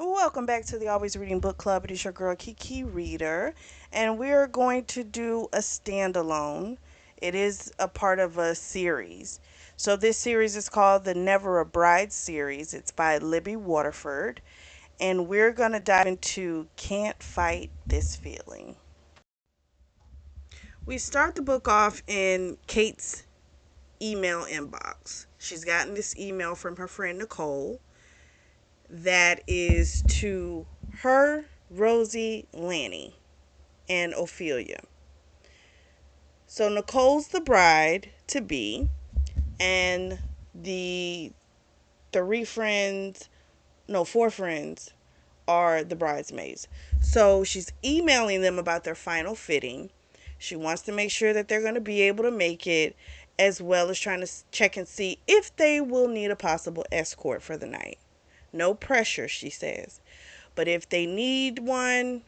Welcome back to the Always Reading Book Club. It is your girl Kiki Reader, and we're going to do a standalone. It is a part of a series. So, this series is called the Never a Bride series. It's by Libby Waterford, and we're going to dive into Can't Fight This Feeling. We start the book off in Kate's email inbox. She's gotten this email from her friend Nicole that is to her, Rosie, Lanny, and Ophelia. So Nicole's the bride to be, and the three friends, no, four friends are the bridesmaids. So she's emailing them about their final fitting. She wants to make sure that they're going to be able to make it, as well as trying to check and see if they will need a possible escort for the night. No pressure, she says. But if they need one,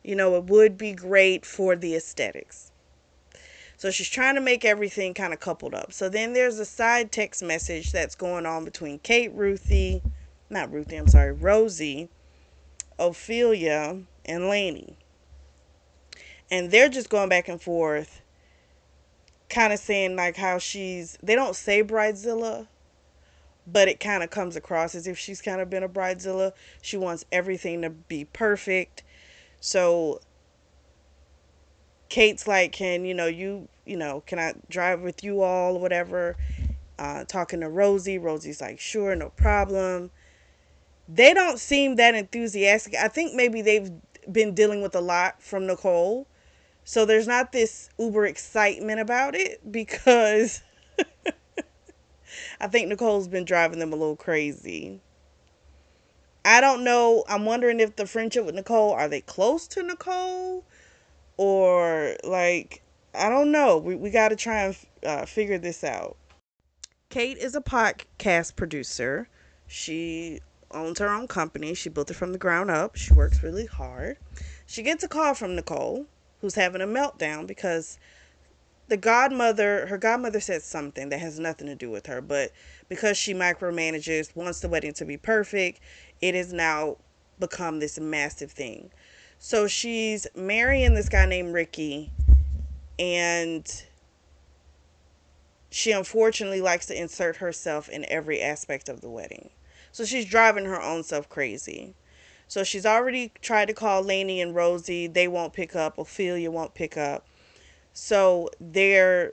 it would be great for the aesthetics. So she's trying to make everything kind of coupled up. So then there's a side text message that's going on between Rosie, Ophelia, and Lainey. And they're just going back and forth, kind of saying like how they don't say bridezilla, but it kind of comes across as if she's kind of been a bridezilla. She wants everything to be perfect. So Kate's like, can I drive with you all or whatever? Talking to Rosie. Rosie's like, sure, no problem. They don't seem that enthusiastic. I think maybe they've been dealing with a lot from Nicole. So there's not this uber excitement about it because I think Nicole's been driving them a little crazy. I don't know. I'm wondering if the friendship with Nicole, are they close to Nicole? Or like, I don't know. We got to try and figure this out. Kate is a podcast producer. She owns her own company. She built it from the ground up. She works really hard. She gets a call from Nicole, who's having a meltdown because her godmother said something that has nothing to do with her, but because she micromanages, wants the wedding to be perfect, it has now become this massive thing. So she's marrying this guy named Ricky, and she unfortunately likes to insert herself in every aspect of the wedding. So she's driving her own self crazy. So she's already tried to call Lainey and Rosie. They won't pick up. Ophelia won't pick up. So Kate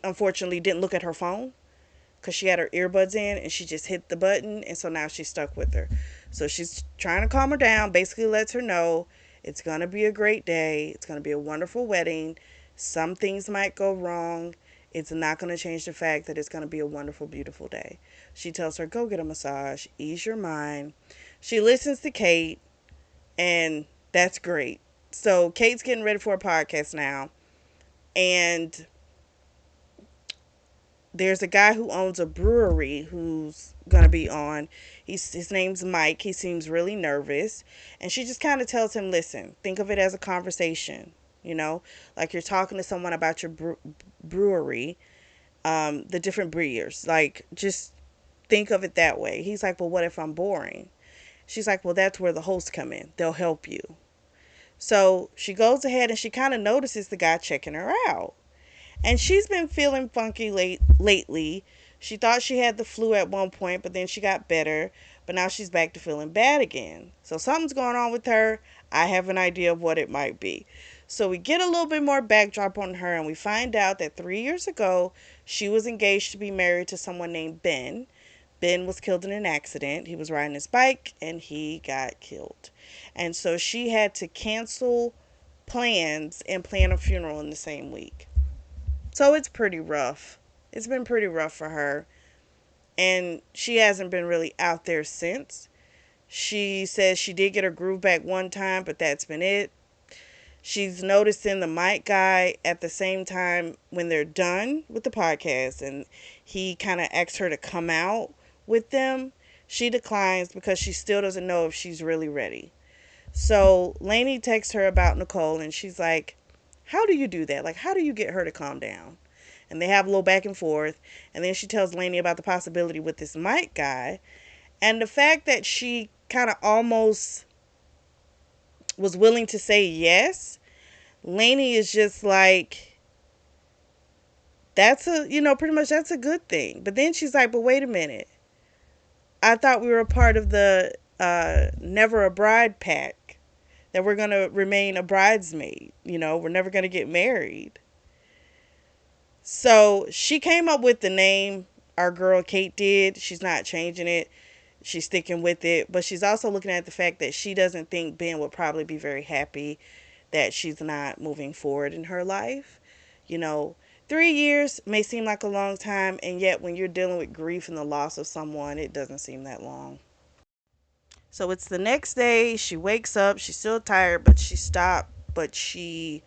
unfortunately didn't look at her phone because she had her earbuds in and she just hit the button. And so now she's stuck with her. So she's trying to calm her down, basically lets her know it's going to be a great day. It's going to be a wonderful wedding. Some things might go wrong. It's not going to change the fact that it's going to be a wonderful, beautiful day. She tells her, go get a massage, ease your mind. She listens to Kate, and that's great. So Kate's getting ready for a podcast now. And there's a guy who owns a brewery who's going to be on. His name's Mike. He seems really nervous. And she just kind of tells him, listen, think of it as a conversation. Like you're talking to someone about your brewery, the different brewers. Like, just think of it that way. He's like, well, what if I'm boring? She's like, well, that's where the hosts come in. They'll help you. So she goes ahead and she kind of notices the guy checking her out. And she's been feeling funky lately. She thought she had the flu at one point, but then she got better. But now she's back to feeling bad again. So something's going on with her. I have an idea of what it might be. So we get a little bit more backdrop on her, and we find out that 3 years ago, she was engaged to be married to someone named Ben. Ben was killed in an accident. He was riding his bike, and he got killed. And so she had to cancel plans and plan a funeral in the same week. So it's pretty rough. It's been pretty rough for her. And she hasn't been really out there since. She says she did get her groove back one time, but that's been it. She's noticing the Mike guy at the same time when they're done with the podcast, and he kind of asks her to come out with them. She declines because she still doesn't know if she's really ready. So Lainey texts her about Nicole, and she's like, how do you do that? Like, how do you get her to calm down? And they have a little back and forth. And then she tells Lainey about the possibility with this Mike guy. And the fact that she kind of almost was willing to say yes, Lainey is just like, that's a, pretty much that's a good thing. But then she's like, but wait a minute. I thought we were a part of the Never a Bride pack, that we're going to remain a bridesmaid. We're never going to get married. So she came up with the name, our girl Kate did. She's not changing it. She's sticking with it. But she's also looking at the fact that she doesn't think Ben would probably be very happy that she's not moving forward in her life. You know, 3 years may seem like a long time, and yet when you're dealing with grief and the loss of someone, it doesn't seem that long. So it's the next day. She wakes up. She's still tired, but she stopped. But she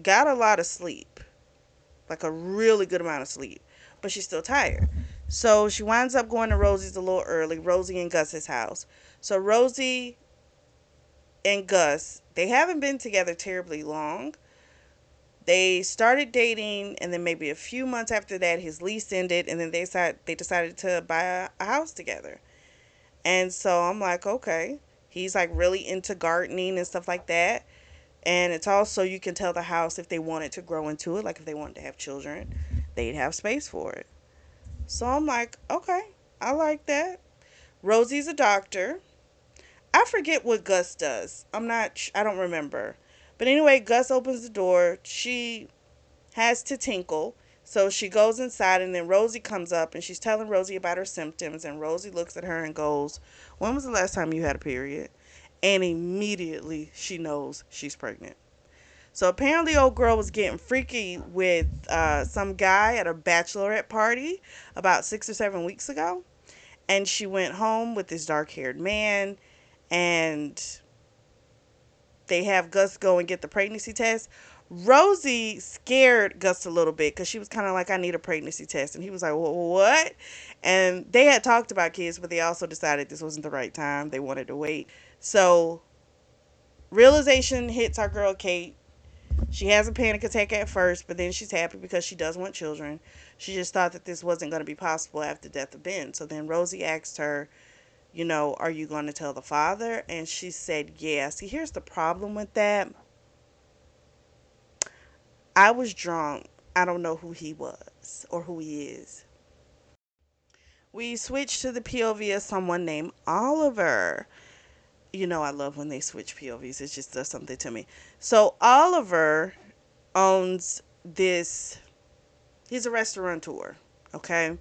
got a lot of sleep, like a really good amount of sleep. But she's still tired. So she winds up going to Rosie's a little early, Rosie and Gus's house. So Rosie and Gus, they haven't been together terribly long. They started dating, and then maybe a few months after that, his lease ended, and then they decided to buy a house together. And so I'm like, okay, he's like really into gardening and stuff like that. And it's also, you can tell the house, if they wanted to grow into it, like if they wanted to have children, they'd have space for it. So I'm like, okay, I like that. Rosie's a doctor. I forget what Gus does. I don't remember. But anyway, Gus opens the door. She has to tinkle. So she goes inside, and then Rosie comes up, and she's telling Rosie about her symptoms. And Rosie looks at her and goes, when was the last time you had a period? And immediately she knows she's pregnant. So apparently, old girl was getting freaky with some guy at a bachelorette party about 6 or 7 weeks ago. And she went home with this dark haired man, and they have Gus go and get the pregnancy test. Rosie scared Gus a little bit because she was kind of like, I need a pregnancy test. And he was like, what? And they had talked about kids, but they also decided this wasn't the right time. They wanted to wait. So realization hits our girl Kate. She has a panic attack at first, but then she's happy because she does want children. She just thought that this wasn't going to be possible after the death of Ben. So then Rosie asked her, are you going to tell the father? And she said, yeah. See, here's the problem with that. I was drunk. I don't know who he was or who he is. We switched to the POV of someone named Oliver. I love when they switch POVs. It just does something to me. So Oliver owns this, he's a restaurateur, okay?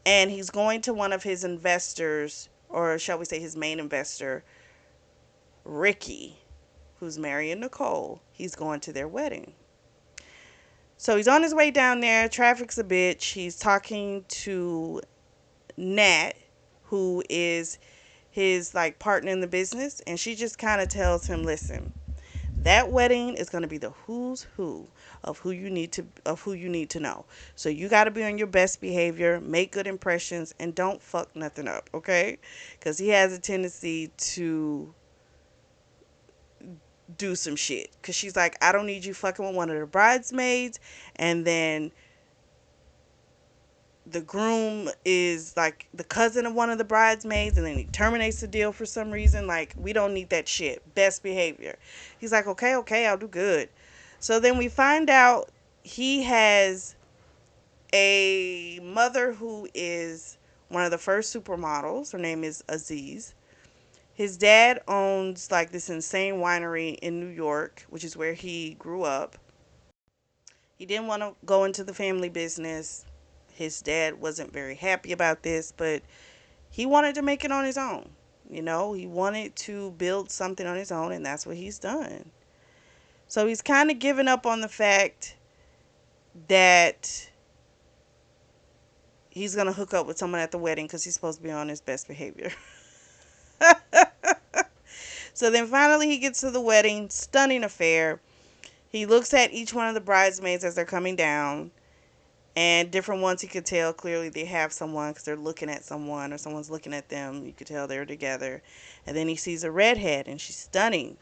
And he's going to one of his investors, or shall we say his main investor, Ricky, who's marrying Nicole. He's going to their wedding. So he's on his way down there. Traffic's a bitch. He's talking to Nat, who is his like partner in the business, and she just kind of tells him, listen, that wedding is going to be the who's who of who you need to know. So you got to be on your best behavior, make good impressions, and don't fuck nothing up, okay? Because he has a tendency to do some shit. Because she's like, I don't need you fucking with one of the bridesmaids, and then the groom is like the cousin of one of the bridesmaids, and then he terminates the deal for some reason. Like, we don't need that shit. Best behavior. He's like, okay, I'll do good. So then we find out he has a mother who is one of the first supermodels. Her name is Aziz. His dad owns like this insane winery in New York, which is where he grew up. He didn't want to go into the family business. His dad wasn't very happy about this, but he wanted to make it on his own. He wanted to build something on his own, and that's what he's done. So he's kind of given up on the fact that he's going to hook up with someone at the wedding because he's supposed to be on his best behavior. So then finally he gets to the wedding. Stunning affair. He looks at each one of the bridesmaids as they're coming down. And different ones he could tell clearly they have someone because they're looking at someone or someone's looking at them. You could tell they're together. And then he sees a redhead and she's stunning.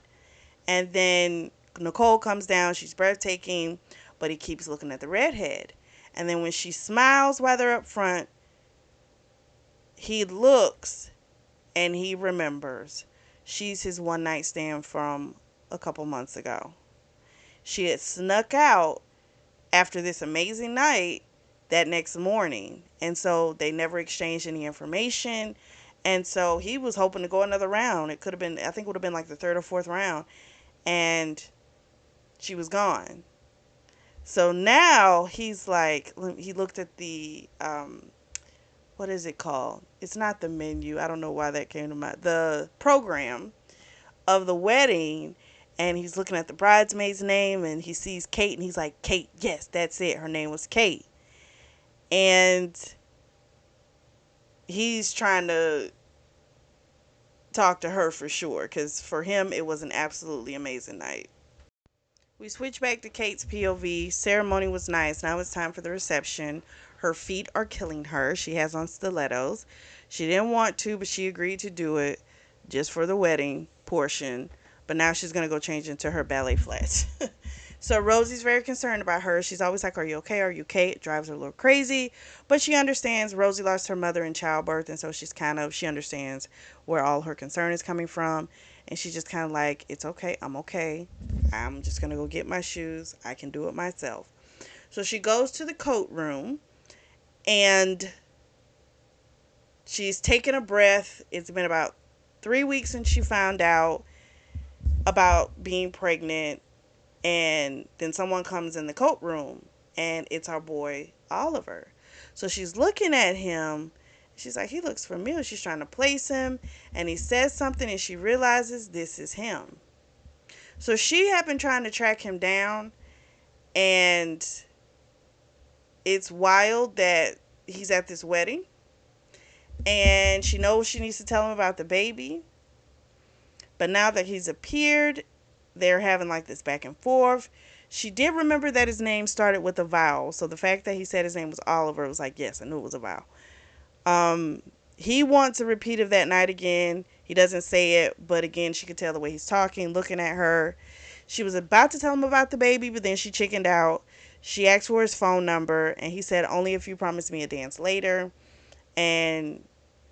And then Nicole comes down. She's breathtaking, but he keeps looking at the redhead. And then when she smiles while they're up front, He looks and he remembers. She's his one night stand from a couple months ago. She had snuck out after this amazing night that next morning. And so they never exchanged any information. And so he was hoping to go another round. It could have been, I think it would have been like the third or fourth round. And she was gone. So now he's like, he looked at the, what is it called? It's not the menu. I don't know why that came to mind. The program of the wedding. And he's looking at the bridesmaid's name and he sees Kate and he's like, Kate, yes, that's it. Her name was Kate. And he's trying to talk to her for sure because for him it was an absolutely amazing night. We switch back to Kate's POV. Ceremony was nice. Now it's time for the reception. Her feet are killing her. She has on stilettos. She didn't want to, but she agreed to do it just for the wedding portion. But now she's going to go change into her ballet flats. So Rosie's very concerned about her. She's always like, are you okay? Are you okay? It drives her a little crazy. But she understands Rosie lost her mother in childbirth. And so she understands where all her concern is coming from. And she's just kind of like, it's okay. I'm okay. I'm just going to go get my shoes. I can do it myself. So she goes to the coat room and she's taking a breath. It's been about 3 weeks since she found out about being pregnant. And then someone comes in the coat room and it's our boy Oliver. So she's looking at him. She's like, he looks familiar. She's trying to place him and he says something and she realizes this is him. So she had been trying to track him down and it's wild that he's at this wedding and she knows she needs to tell him about the baby. But now that he's appeared, they're having like this back and forth. She did remember that his name started with a vowel. So the fact that he said his name was Oliver was like, yes, I knew it was a vowel. He wants a repeat of that night again. He doesn't say it, but again, she could tell the way he's talking, looking at her. She was about to tell him about the baby, but then she chickened out. She asked for his phone number, and he said, only if you promise me a dance later. And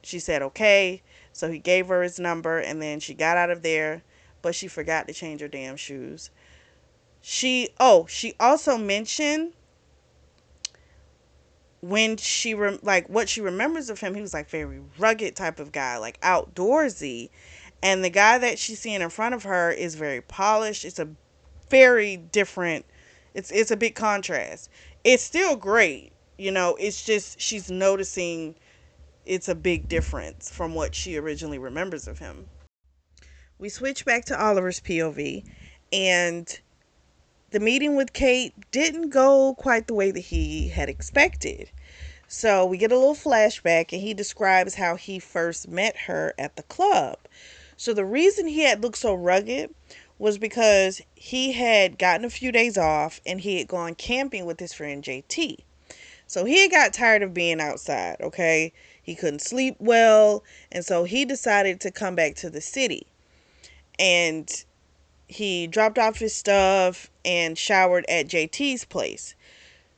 she said, okay. So he gave her his number, and then she got out of there, but she forgot to change her damn shoes. She also mentioned when what she remembers of him, he was like very rugged type of guy, like outdoorsy. And the guy that she's seeing in front of her is very polished. It's a very different, it's a big contrast. It's still great, it's just she's noticing it's a big difference from what she originally remembers of him. We switch back to Oliver's POV, and the meeting with Kate didn't go quite the way that he had expected. So we get a little flashback, and he describes how he first met her at the club. So the reason he had looked so rugged was because he had gotten a few days off and he had gone camping with his friend JT. So he had got tired of being outside, okay? He couldn't sleep well, and so he decided to come back to the city. And he dropped off his stuff and showered at JT's place.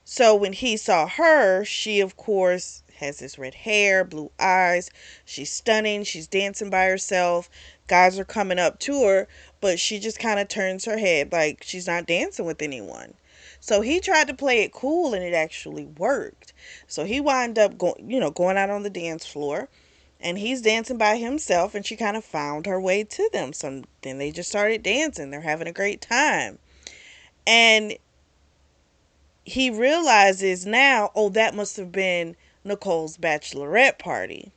So when he saw her, she of course has this red hair, blue eyes. She's stunning. She's dancing by herself. Guys are coming up to her, but she just kind of turns her head like she's not dancing with anyone. So he tried to play it cool and it actually worked. So he wound up going out on the dance floor and he's dancing by himself and she kind of found her way to them. So then they just started dancing. They're having a great time. And he realizes now, oh, that must have been Nicole's bachelorette party.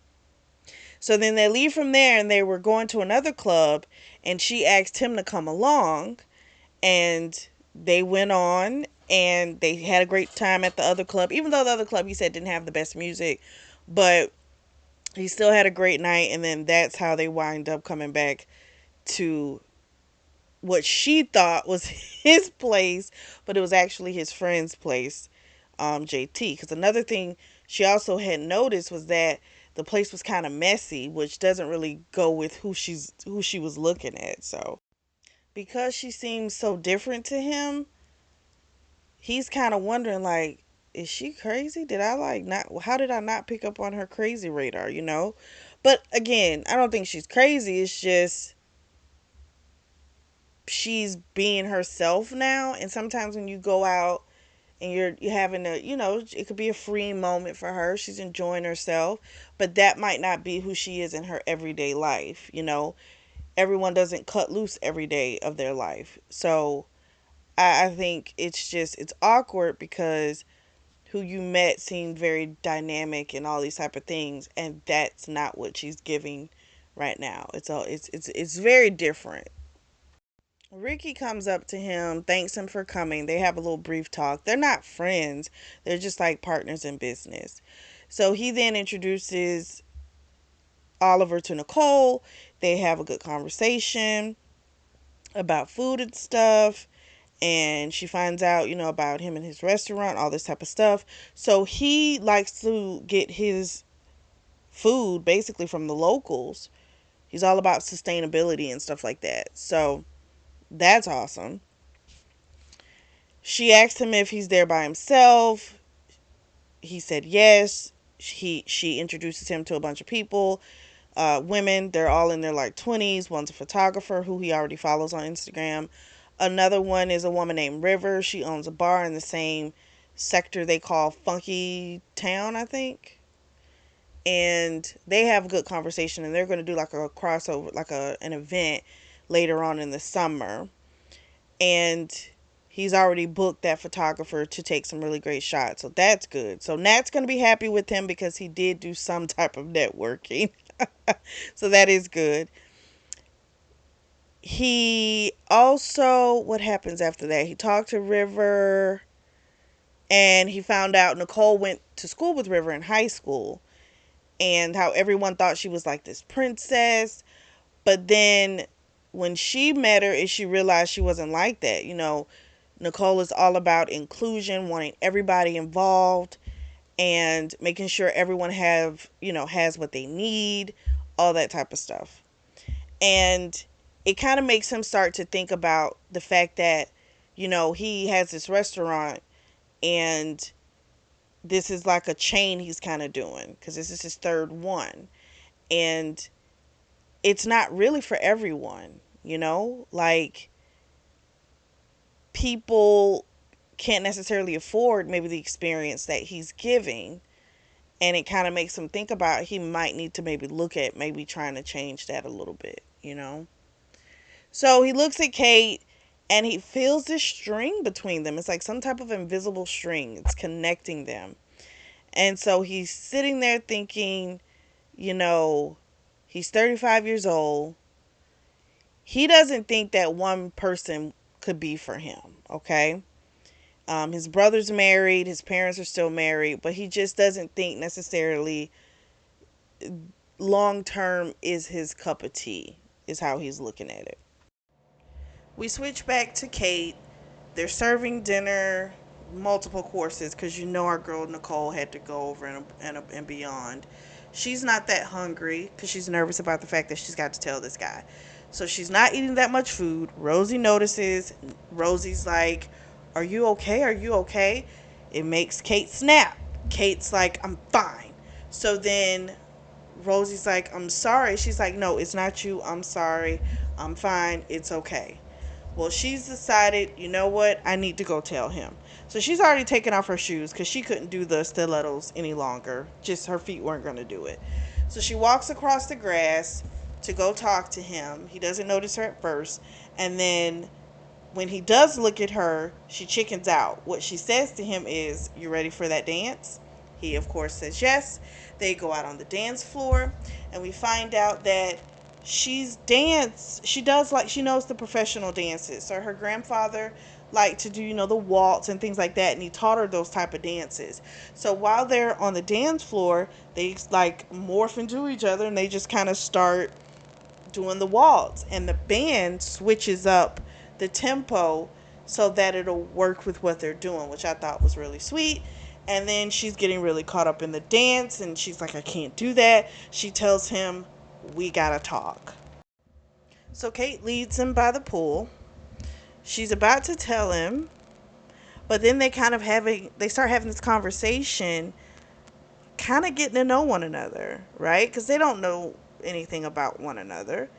So then they leave from there and they were going to another club and she asked him to come along and they went on and they had a great time at the other club, even though the other club he said didn't have the best music, but he still had a great night. And then that's how they wind up coming back to what she thought was his place, but it was actually his friend's place, JT. Because another thing she also had noticed was that the place was kind of messy, which doesn't really go with who she was looking at. So because she seems so different to him, he's kind of wondering like, is she crazy? Did I like not, how did I not pick up on her crazy radar, you know? But again, I don't think she's crazy. It's just she's being herself now. And sometimes when you go out and you're having a, it could be a free moment for her. She's enjoying herself, but that might not be who she is in her everyday life, you know? Everyone doesn't cut loose every day of their life. So I think it's awkward because who you met seemed very dynamic and all these type of things, and that's not what she's giving right now. It's very different. Ricky comes up to him, thanks him for coming. They have a little brief talk. They're not friends, they're just like partners in business. So he then introduces Oliver to Nicole. They have a good conversation about food and stuff. And she finds out, about him and his restaurant, all this type of stuff. So he likes to get his food basically from the locals. He's all about sustainability and stuff like that. So that's awesome. She asked him if he's there by himself. He said yes. She introduces him to a bunch of people, women. They're all in their like 20s. One's a photographer who he already follows on Instagram. Another one is a woman named River. She owns a bar in the same sector they call Funky Town, I think. And they have a good conversation, and they're going to do like a crossover, like an event later on in the summer. And he's already booked that photographer to take some really great shots. So that's good. So Nat's going to be happy with him because he did do some type of networking. So that is good. He also, what happens after that? He talked to River, and he found out Nicole went to school with River in high school, and how everyone thought she was like this princess. But then when she met her, she realized she wasn't like that. Nicole is all about inclusion, wanting everybody involved and making sure everyone has what they need, all that type of stuff. And it kind of makes him start to think about the fact that, he has this restaurant, and this is like a chain he's kind of doing because this is his third one. And it's not really for everyone, like people can't necessarily afford maybe the experience that he's giving. And it kind of makes him think about he might need to maybe look at maybe trying to change that a little bit. So he looks at Kate, and he feels this string between them. It's like some type of invisible string. It's connecting them. And so he's sitting there thinking, you know, he's 35 years old. He doesn't think that one person could be for him, okay? His brother's married, his parents are still married, but he just doesn't think necessarily long term is his cup of tea, is how he's looking at it. We switch back to Kate. They're serving dinner, multiple courses, because our girl Nicole had to go over and beyond. She's not that hungry because she's nervous about the fact that she's got to tell this guy. So she's not eating that much food. Rosie notices. Rosie's like, "Are you okay? Are you okay?" It makes Kate snap. Kate's like, "I'm fine." So then Rosie's like, "I'm sorry." She's like, "No, it's not you. I'm sorry. I'm fine. It's okay." Well, she's decided, you know what? I need to go tell him. So she's already taken off her shoes because she couldn't do the stilettos any longer. Just her feet weren't going to do it. So she walks across the grass to go talk to him. He doesn't notice her at first. And then when he does look at her, she chickens out. What she says to him is, "You ready for that dance?" He, of course, says yes. They go out on the dance floor, and we find out that she knows the professional dances. So her grandfather liked to do, the waltz and things like that, and he taught her those type of dances. So while they're on the dance floor, they like morph into each other, and they just kind of start doing the waltz, and the band switches up the tempo so that it'll work with what they're doing, which I thought was really sweet. And then she's getting really caught up in the dance, and she's like, "I can't do that." She tells him, "We gotta talk." So Kate leads him by the pool. She's about to tell him, But then they start having this conversation, kind of getting to know one another, right? Because they don't know anything about one another.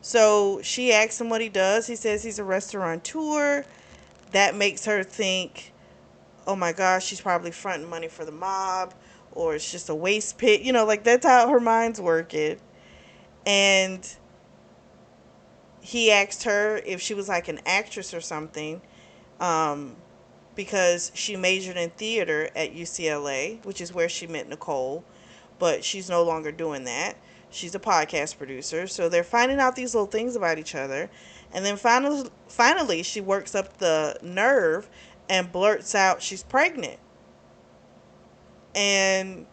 So she asks him what he does. He says he's a restaurateur. That makes her think, oh my gosh, she's probably fronting money for the mob, or it's just a waste pit. Like that's how her mind's working. And he asked her if she was like an actress or something, um, because she majored in theater at UCLA, which is where she met Nicole, but she's no longer doing that. She's a podcast producer. So they're finding out these little things about each other. And then finally she works up the nerve and blurts out she's pregnant. And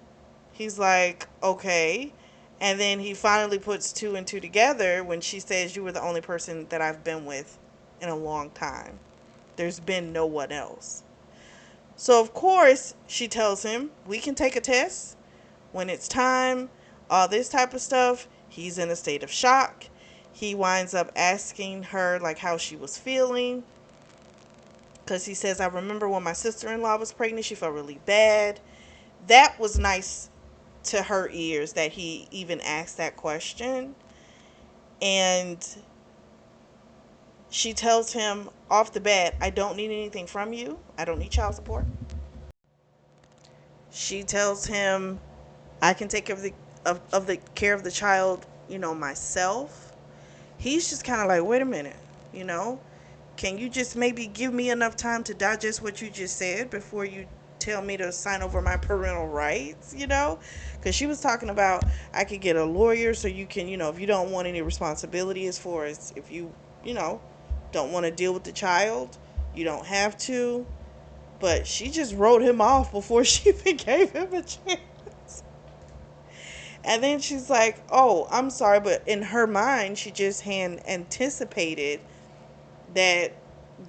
he's like, okay. And then he finally puts two and two together when she says, you were the only person that I've been with in a long time. There's been no one else. So, of course, she tells him, we can take a test when it's time, all this type of stuff. He's in a state of shock. He winds up asking her, like, how she was feeling. Because he says, I remember when my sister-in-law was pregnant, she felt really bad. That was nice to her ears that he even asked that question. And she tells him off the bat, I don't need anything from you. I don't need child support. She tells him, I can take care of the care of the child, myself. He's just kind of like, wait a minute, you know, can you just maybe give me enough time to digest what you just said before you tell me to sign over my parental rights. Because she was talking about, I could get a lawyer so you can, if you don't want any responsibility as far as if you know, don't want to deal with the child, you don't have to. But she just wrote him off before she even gave him a chance. And then she's like, oh, I'm sorry. But in her mind, she just had anticipated that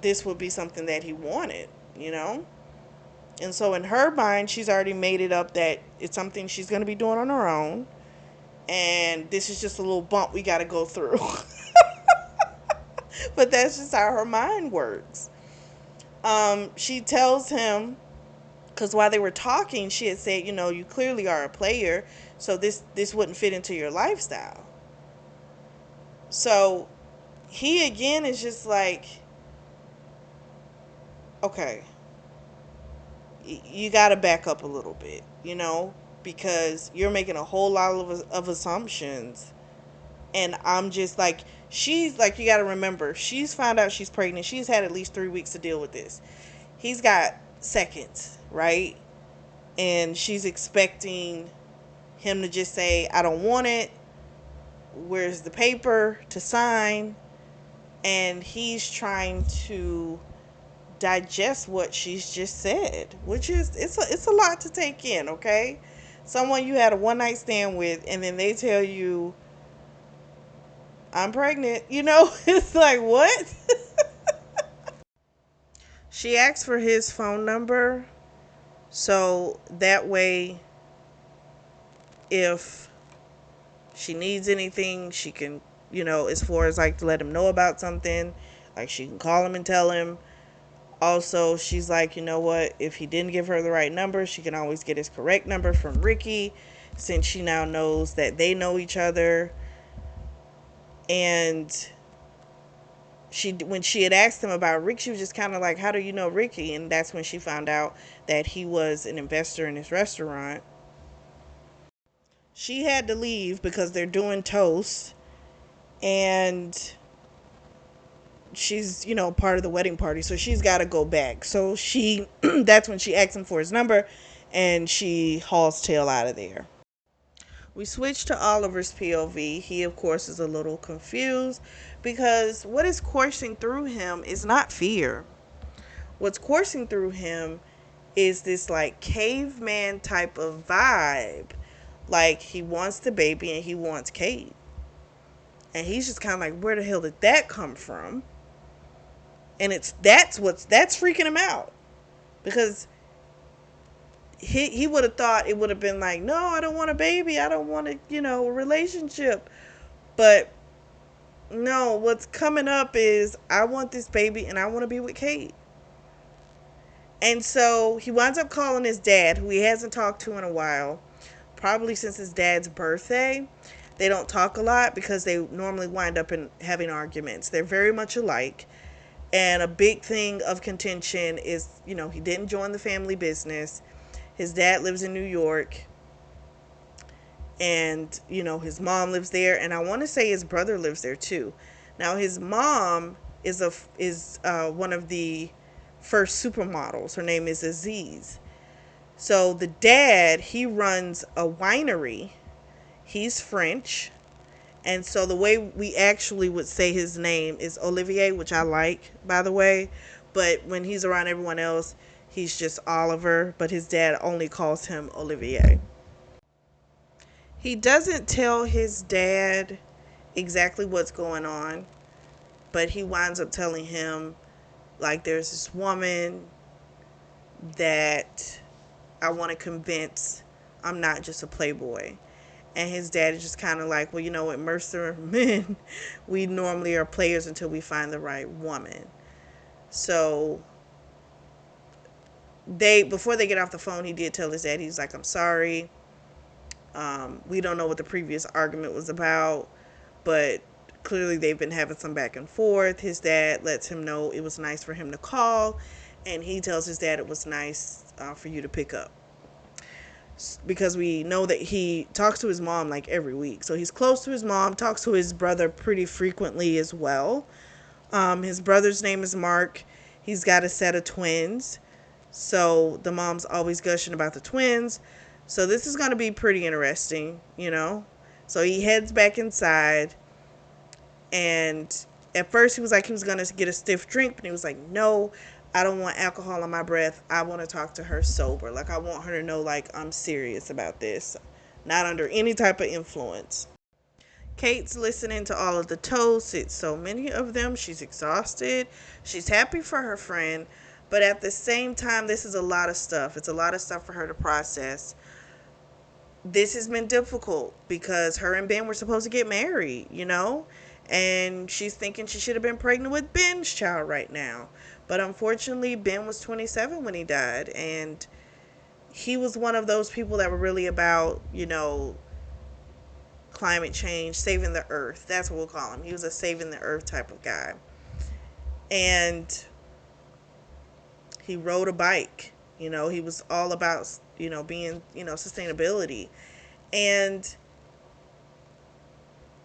this would be something that he wanted. And so in her mind, she's already made it up that it's something she's going to be doing on her own. And this is just a little bump we got to go through. But that's just how her mind works. She tells him, because while they were talking, she had said, you clearly are a player, so this wouldn't fit into your lifestyle. So he again is just like, okay, you got to back up a little bit, because you're making a whole lot of assumptions. And I'm just like, she's like, you got to remember, she's found out she's pregnant. She's had at least 3 weeks to deal with this. He's got seconds, right? And she's expecting him to just say, I don't want it. Where's the paper to sign? And he's trying to digest what she's just said, which is it's a lot to take in, okay? Someone you had a one night stand with, and then they tell you, I'm pregnant, it's like, what? She asked for his phone number, so that way, if she needs anything, she can, as far as like to let him know about something, like she can call him and tell him. Also, she's like, you know what, if he didn't give her the right number, she can always get his correct number from Ricky, since she now knows that they know each other. And when she had asked him about Rick, she was just kind of like, how do you know Ricky? And that's when she found out that he was an investor in his restaurant. She had to leave because they're doing toast, and she's, part of the wedding party, so she's got to go back. So she that's when she asked him for his number, and she hauls tail out of there. We switch to Oliver's POV. He, of course, is a little confused because what is coursing through him is not fear. What's coursing through him is this like caveman type of vibe. Like he wants the baby and he wants Kate. And he's just kind of like, where the hell did that come from? And that's freaking him out. Because he would have thought it would have been like, no, I don't want a baby. I don't want a relationship. But no, what's coming up is I want this baby and I want to be with Kate. And so he winds up calling his dad, who he hasn't talked to in a while, probably since his dad's birthday. They don't talk a lot because they normally wind up in having arguments. They're very much alike. And a big thing of contention is, he didn't join the family business. His dad lives in New York, and his mom lives there, and I want to say his brother lives there too. Now his mom is one of the first supermodels. Her name is Aziz. So the dad, he runs a winery. He's French. And so the way we actually would say his name is Olivier, which I like, by the way. But when he's around everyone else, he's just Oliver. But his dad only calls him Olivier. He doesn't tell his dad exactly what's going on, but he winds up telling him, like, there's this woman that I want to convince I'm not just a playboy. And his dad is just kind of like, well, with Mercer men, we normally are players until we find the right woman. So before they get off the phone, he did tell his dad, he's like, I'm sorry. We don't know what the previous argument was about, but clearly they've been having some back and forth. His dad lets him know it was nice for him to call, and he tells his dad it was nice for you to pick up. Because we know that he talks to his mom like every week. So he's close to his mom, talks to his brother pretty frequently as well. His brother's name is Mark. He's got a set of twins. So the mom's always gushing about the twins. So this is going to be pretty interesting. So he heads back inside. And at first he was like he was going to get a stiff drink. But he was like, no, I don't want alcohol on my breath. I want to talk to her sober. Like, I want her to know, like, I'm serious about this. Not under any type of influence. Kate's listening to all of the toasts. It's so many of them. She's exhausted. She's happy for her friend. But at the same time, this is a lot of stuff. It's a lot of stuff for her to process. This has been difficult because her and Ben were supposed to get married. And she's thinking she should have been pregnant with Ben's child right now. But unfortunately, Ben was 27 when he died. And he was one of those people that were really about, climate change, saving the earth. That's what we'll call him. He was a saving the earth type of guy. And he rode a bike. He was all about, being, sustainability. And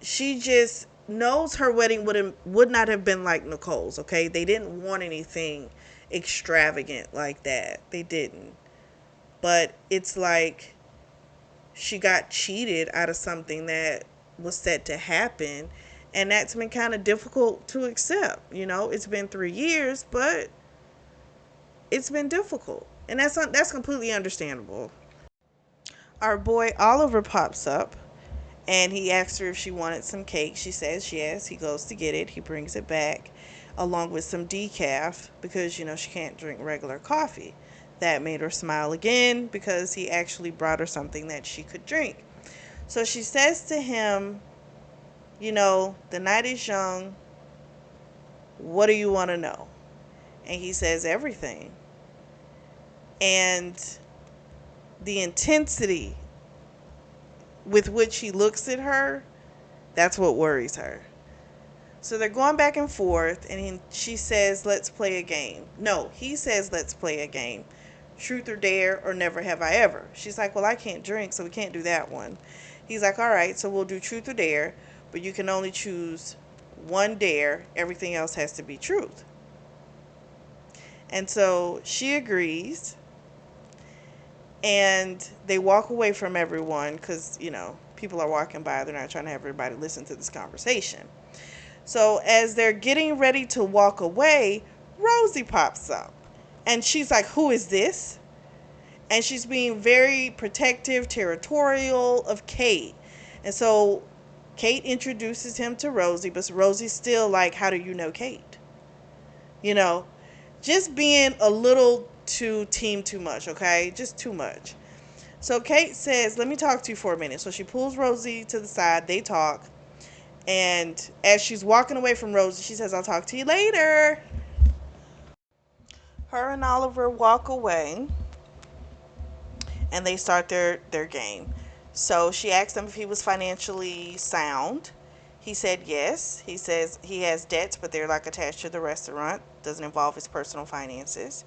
she just knows her wedding would not have been like Nicole's, okay? They didn't want anything extravagant like that. They didn't. But it's like she got cheated out of something that was set to happen, and that's been kind of difficult to accept. It's been 3 years, but it's been difficult, and that's completely understandable. Our boy Oliver pops up, and he asks her if she wanted some cake. She says yes. He goes to get it. He brings it back along with some decaf because, she can't drink regular coffee. That made her smile again because he actually brought her something that she could drink. So she says to him, the night is young. What do you want to know? And he says everything. And the intensity with which he looks at her, that's what worries her. So they're going back and forth, and she says, let's play a game. No, he says, let's play a game. Truth or dare or never have I ever. She's like, well, I can't drink, so we can't do that one. He's like, all right, so we'll do truth or dare, but you can only choose one dare. Everything else has to be truth. And so she agrees, and they walk away from everyone because, people are walking by. They're not trying to have everybody listen to this conversation. So as they're getting ready to walk away, Rosie pops up. And she's like, who is this? And she's being very protective, territorial of Kate. And so Kate introduces him to Rosie, but Rosie's still like, how do you know Kate? Just being a little too much, okay? Just too much. So Kate says, let me talk to you for a minute. So she pulls Rosie to the side. They talk. And as she's walking away from Rosie, she says, I'll talk to you later. Her and Oliver walk away and they start their game. So she asked him if he was financially sound. He said yes. He says he has debts, but they're like attached to the restaurant. Doesn't involve his personal finances.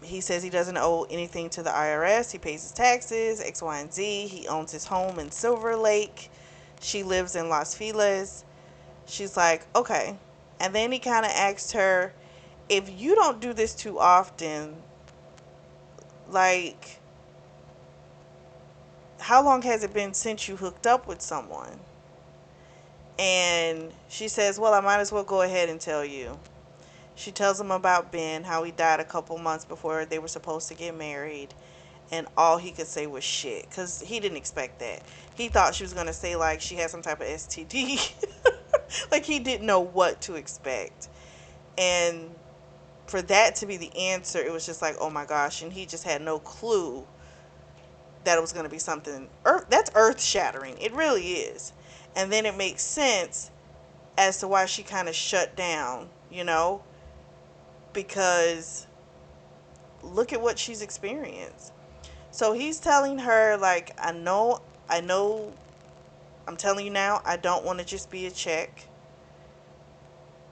He says he doesn't owe anything to the IRS. He pays his taxes, X, Y, and Z. He owns his home in Silver Lake. She lives in Las Feliz. She's like, okay. And then he kind of asked her, if you don't do this too often, like, how long has it been since you hooked up with someone? And she says, well, I might as well go ahead and tell you. She tells him about Ben, how he died a couple months before they were supposed to get married. And all he could say was shit, because he didn't expect that. He thought she was going to say, like, she had some type of STD. Like, he didn't know what to expect. And for that to be the answer, it was just like, oh my gosh. And he just had no clue that it was going to be something that's earth shattering. It really is. And then it makes sense as to why she kind of shut down, because look at what she's experienced. So he's telling her, like, I know, I'm telling you now, I don't want to just be a check,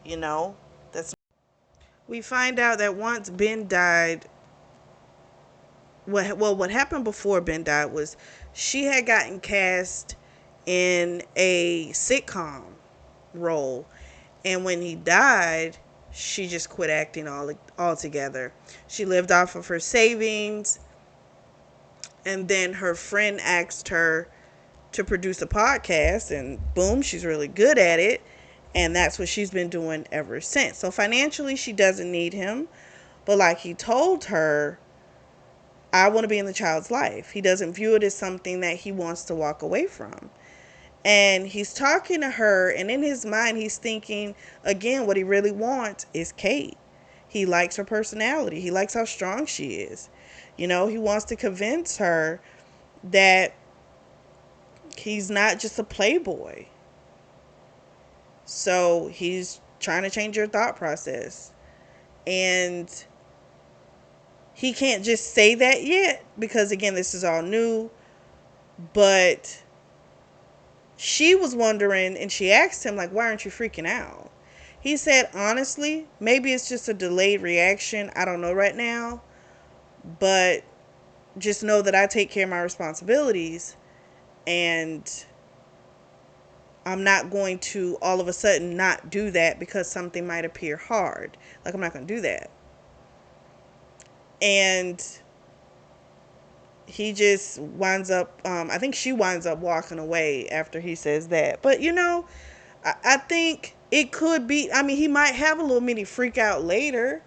you know. That's We find out that once Ben died, what happened before Ben died was she had gotten cast in a sitcom role, and when he died, she just quit acting altogether. She lived off of her savings, and then her friend asked her to produce a podcast, and boom, she's really good at it, and that's what she's been doing ever since. So financially, she doesn't need him, but like he told her, I want to be in the child's life. He doesn't view it as something that he wants to walk away from. And he's talking to her, and in his mind, he's thinking, again, what he really wants is Kate. He likes her personality. He likes how strong she is. He wants to convince her that he's not just a playboy. So he's trying to change your thought process. And he can't just say that yet because, again, this is all new. But she was wondering, and she asked him, like, why aren't you freaking out? He said, honestly, maybe it's just a delayed reaction. I don't know right now. But just know that I take care of my responsibilities. And I'm not going to all of a sudden not do that because something might appear hard. Like, I'm not going to do that. And he just winds up, I think she winds up walking away after he says that. But, I think it could be, he might have a little mini freak out later,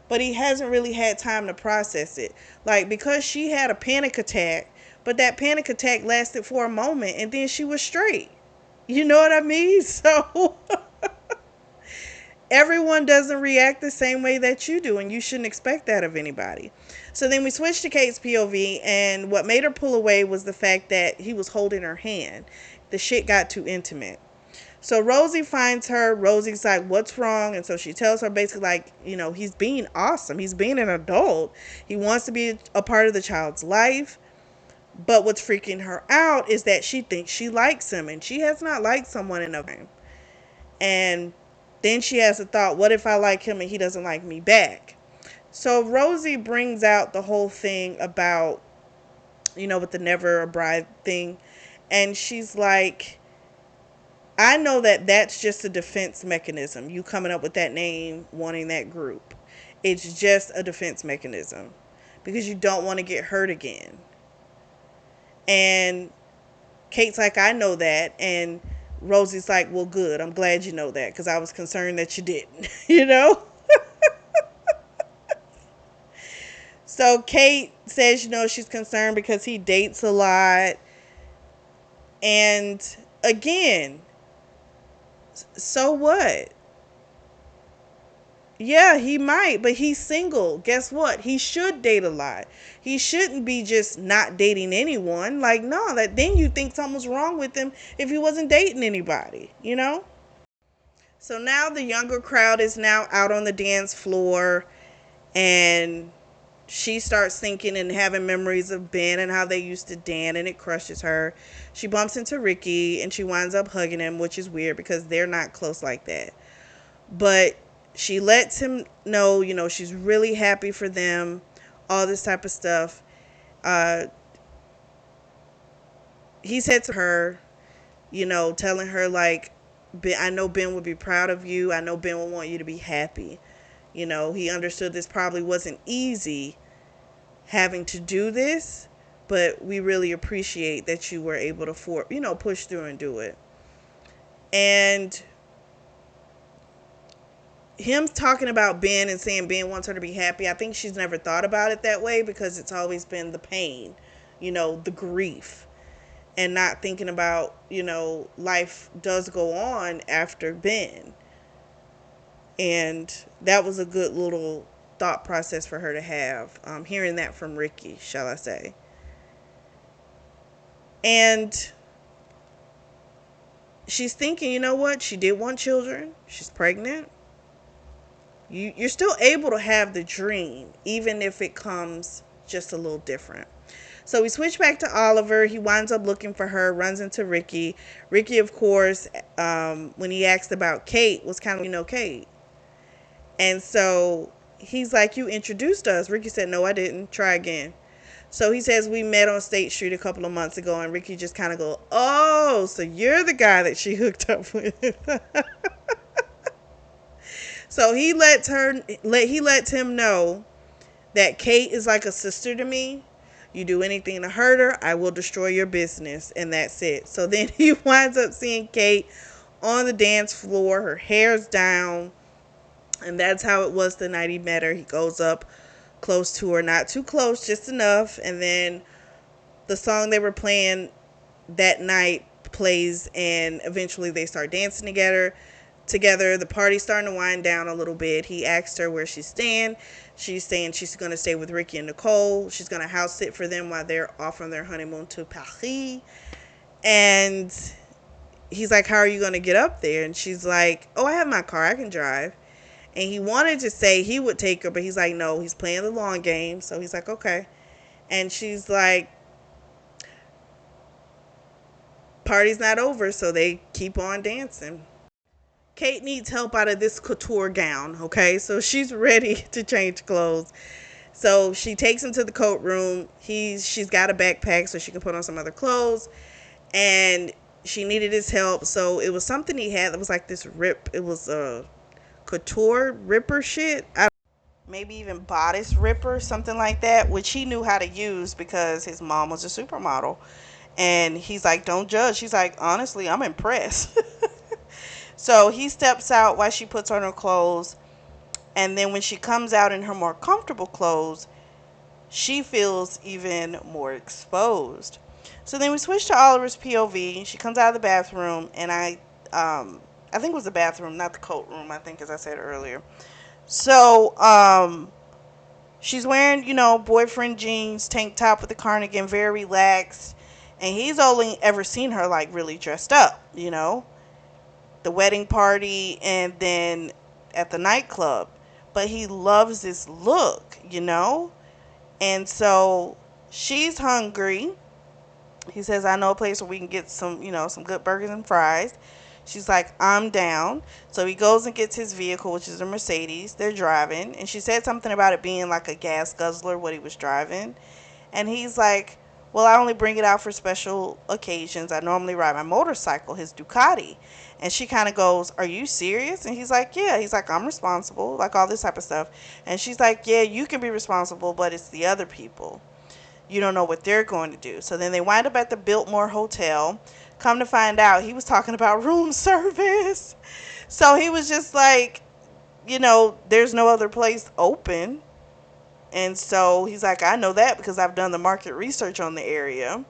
but he hasn't really had time to process it. Like, because she had a panic attack, but that panic attack lasted for a moment and then she was straight. You know what I mean? So everyone doesn't react the same way that you do, and you shouldn't expect that of anybody. So then we switched to Kate's POV, and what made her pull away was the fact that he was holding her hand. The shit got too intimate. So Rosie finds her. Rosie's like, what's wrong? And so she tells her basically, like, he's being awesome. He's being an adult. He wants to be a part of the child's life. But what's freaking her out is that she thinks she likes him, and she has not liked someone in a time. And then she has the thought, what if I like him and he doesn't like me back? So Rosie brings out the whole thing about, with the never a bride thing. And she's like, I know that that's just a defense mechanism. You coming up with that name, wanting that group. It's just a defense mechanism because you don't want to get hurt again. And Kate's like, I know that. And Rosie's like, well, good. I'm glad you know that because I was concerned that you didn't, So Kate says, she's concerned because he dates a lot. And again, so what? Yeah, he might, but he's single. Guess what? He should date a lot. He shouldn't be just not dating anyone. Like, no, then you think something's wrong with him if he wasn't dating anybody, So now the younger crowd is now out on the dance floor, And she starts thinking and having memories of Ben and how they used to dance, and it crushes her. She bumps into Ricky and she winds up hugging him, which is weird because they're not close like that. But she lets him know, she's really happy for them, all this type of stuff. Uh, he said to her, telling her, like, I know Ben would be proud of you. I know Ben would want you to be happy. He understood this probably wasn't easy having to do this, but we really appreciate that you were able to push through and do it. And him talking about Ben and saying Ben wants her to be happy, I think she's never thought about it that way because it's always been the pain, the grief, and not thinking about, life does go on after Ben. And that was a good little thought process for her to have, hearing that from Ricky, shall I say. And she's thinking, you know what? She did want children. She's pregnant. You're still able to have the dream, even if it comes just a little different. So we switch back to Oliver. He winds up looking for her, runs into Ricky. Ricky, of course, when he asked about Kate, was kind of, Kate. And so he's like, you introduced us. Ricky said, no, I didn't. Try again. So he says, we met on State Street a couple of months ago. And Ricky just kind of go, oh, so you're the guy that she hooked up with. So he lets him know that Kate is like a sister to me. You do anything to hurt her, I will destroy your business. And that's it. So then he winds up seeing Kate on the dance floor. Her hair's down. And that's how it was the night he met her. He goes up close to her. Not too close, just enough. And then the song they were playing that night plays. And eventually they start dancing together. The party's starting to wind down a little bit. He asked her where she's staying. She's saying she's going to stay with Ricky and Nicole. She's going to house sit for them while they're off on their honeymoon to Paris. And he's like, how are you going to get up there? And she's like, oh, I have my car. I can drive. And he wanted to say he would take her, but he's like, no, he's playing the long game. So he's like, okay. And she's like, party's not over. So they keep on dancing. Kate needs help out of this couture gown, okay? So she's ready to change clothes. So she takes him to the coat room. She's got a backpack so she can put on some other clothes. And she needed his help. So it was something he had that was like this rip. It was a couture ripper shit. Maybe even bodice ripper, something like that, which he knew how to use because his mom was a supermodel. And he's like, don't judge. She's like, honestly, I'm impressed. So he steps out while she puts on her clothes. And then when she comes out in her more comfortable clothes, she feels even more exposed. So then we switch to Oliver's POV. She comes out of the bathroom. And I think it was the bathroom, not the coat room, I think, as I said earlier. So she's wearing, boyfriend jeans, tank top with the cardigan, very relaxed. And he's only ever seen her, like, really dressed up, the wedding party and then at the nightclub. But he loves this look, And so she's hungry. He says, I know a place where we can get some, some good burgers and fries. She's like, I'm down. So he goes and gets his vehicle, which is a Mercedes. They're driving. And she said something about it being like a gas guzzler, what he was driving. And he's like, well, I only bring it out for special occasions. I normally ride my motorcycle, his Ducati. And she kind of goes, are you serious? And he's like, yeah. He's like, I'm responsible, like all this type of stuff. And she's like, yeah, you can be responsible, but it's the other people. You don't know what they're going to do. So then they wind up at the Biltmore Hotel. Come to find out, he was talking about room service. So he was just like, there's no other place open. And so he's like, I know that because I've done the market research on the area.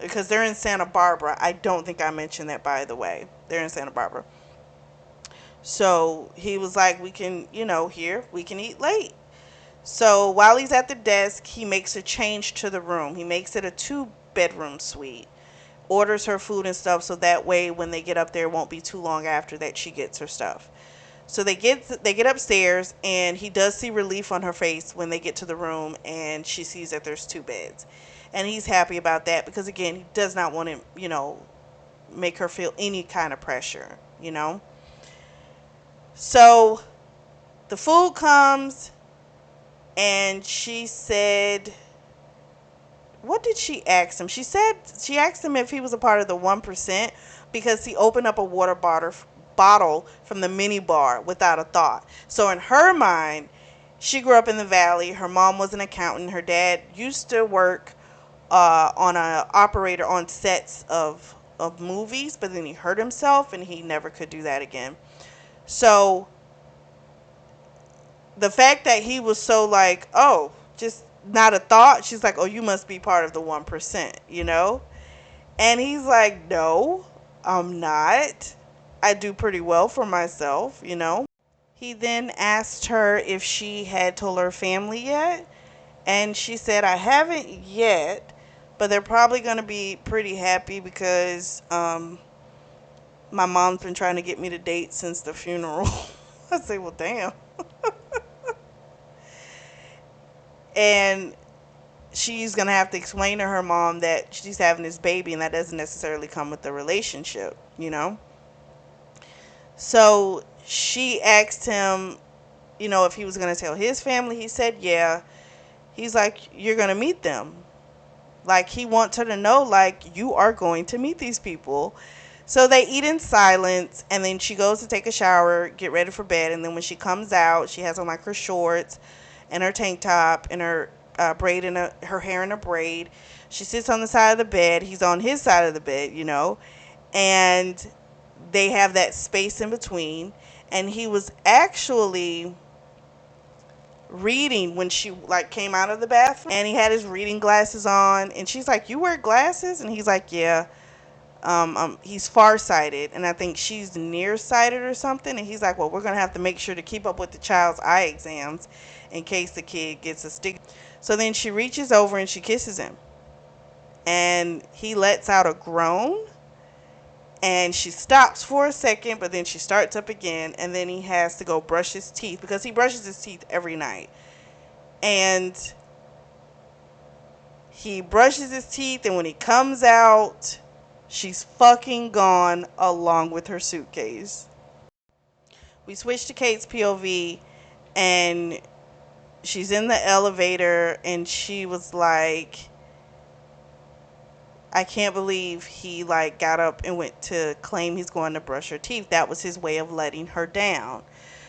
Because they're in Santa Barbara. I don't think I mentioned that, by the way. They're in Santa Barbara. So he was like, we can, here, we can eat late. So while he's at the desk, he makes a change to the room. He makes it a 2-bedroom suite. Orders her food and stuff so that way when they get up there, it won't be too long after that she gets her stuff. So they get upstairs, and he does see relief on her face when they get to the room, and she sees that there's two beds. And he's happy about that because, again, he does not want to, make her feel any kind of pressure. So the food comes, and she said, what did she ask him? She asked him if he was a part of the 1% because he opened up a water bottle from the mini bar without a thought. So in her mind, she grew up in the valley. Her mom was an accountant. Her dad used to work on a operator on sets of movies, but then he hurt himself and he never could do that again. So the fact that he was so like, oh, just not a thought, she's like, oh, you must be part of the 1%. And he's like, no, I'm not. I do pretty well for myself. He then asked her if she had told her family yet, and she said, I haven't yet, but they're probably going to be pretty happy because my mom's been trying to get me to date since the funeral. I say, well, damn. And she's going to have to explain to her mom that she's having this baby, and that doesn't necessarily come with the relationship. So she asked him, if he was going to tell his family. He said, yeah. He's like, you're going to meet them. Like, he wants her to know, like, you are going to meet these people. So they eat in silence, and then she goes to take a shower, get ready for bed, and then when she comes out, she has on, like, her shorts and her tank top and her braid and her hair in a braid. She sits on the side of the bed. He's on his side of the bed, and they have that space in between. And he was actually reading when she like came out of the bathroom, and he had his reading glasses on, and she's like, you wear glasses? And he's like, yeah. He's farsighted, and I think she's nearsighted or something. And he's like, well, we're gonna have to make sure to keep up with the child's eye exams in case the kid gets a stick. So then she reaches over and she kisses him, and he lets out a groan, and she stops for a second, but then she starts up again, and then he has to go brush his teeth because he brushes his teeth every night. And he brushes his teeth, and when he comes out, she's fucking gone along with her suitcase. We switch to Kate's POV, and she's in the elevator, and she was like, I can't believe he like got up and went to claim he's going to brush her teeth. That was his way of letting her down.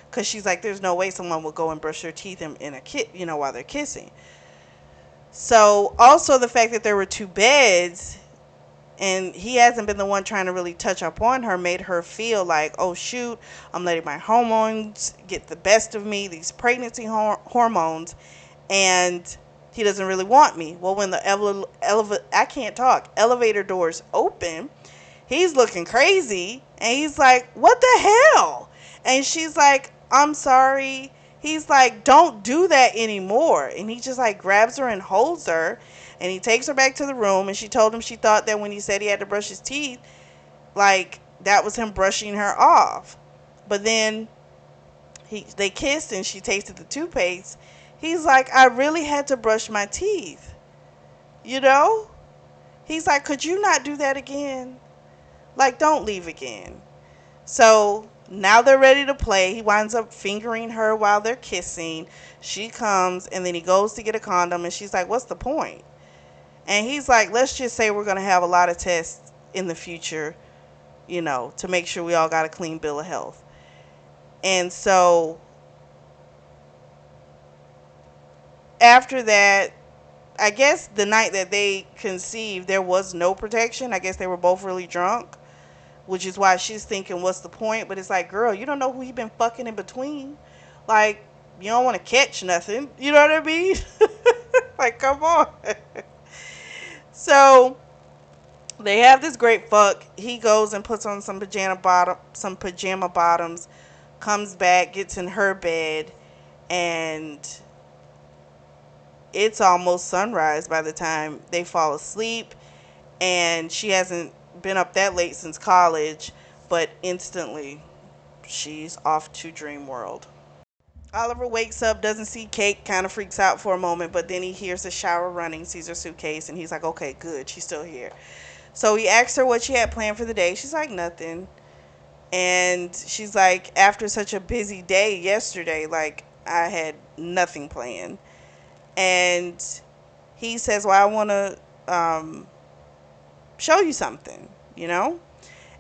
Because she's like, there's no way someone will go and brush their teeth in a while they're kissing. So also the fact that there were two beds, and he hasn't been the one trying to really touch up on her, made her feel like, oh shoot, I'm letting my hormones get the best of me, these pregnancy hormones, and he doesn't really want me. Well, when the elevator doors open, he's looking crazy, and he's like, what the hell? And she's like, I'm sorry. He's like, don't do that anymore. And he just like grabs her and holds her, and he takes her back to the room, and she told him she thought that when he said he had to brush his teeth, like that was him brushing her off. But then they kissed, and she tasted the toothpaste. He's like, I really had to brush my teeth. He's like, could you not do that again? Like, don't leave again. So now they're ready to play. He winds up fingering her while they're kissing. She comes, and then he goes to get a condom, and she's like, what's the point? And he's like, let's just say we're going to have a lot of tests in the future, to make sure we all got a clean bill of health. And so after that, I guess the night that they conceived, there was no protection. I guess they were both really drunk, which is why she's thinking, what's the point? But it's like, girl, you don't know who he been fucking in between. Like, you don't want to catch nothing. You know what I mean? Like, come on. So they have this great fuck. He goes and puts on some pajama bottoms, comes back, gets in her bed, and it's almost sunrise by the time they fall asleep. And she hasn't been up that late since college, but instantly she's off to Dream World. Oliver wakes up, doesn't see Kate, kind of freaks out for a moment, but then he hears the shower running, sees her suitcase, and he's like, okay, good, she's still here. So he asks her what she had planned for the day. She's like, nothing. And she's like, after such a busy day yesterday, like, I had nothing planned. And he says, well, I want to show you something, you know?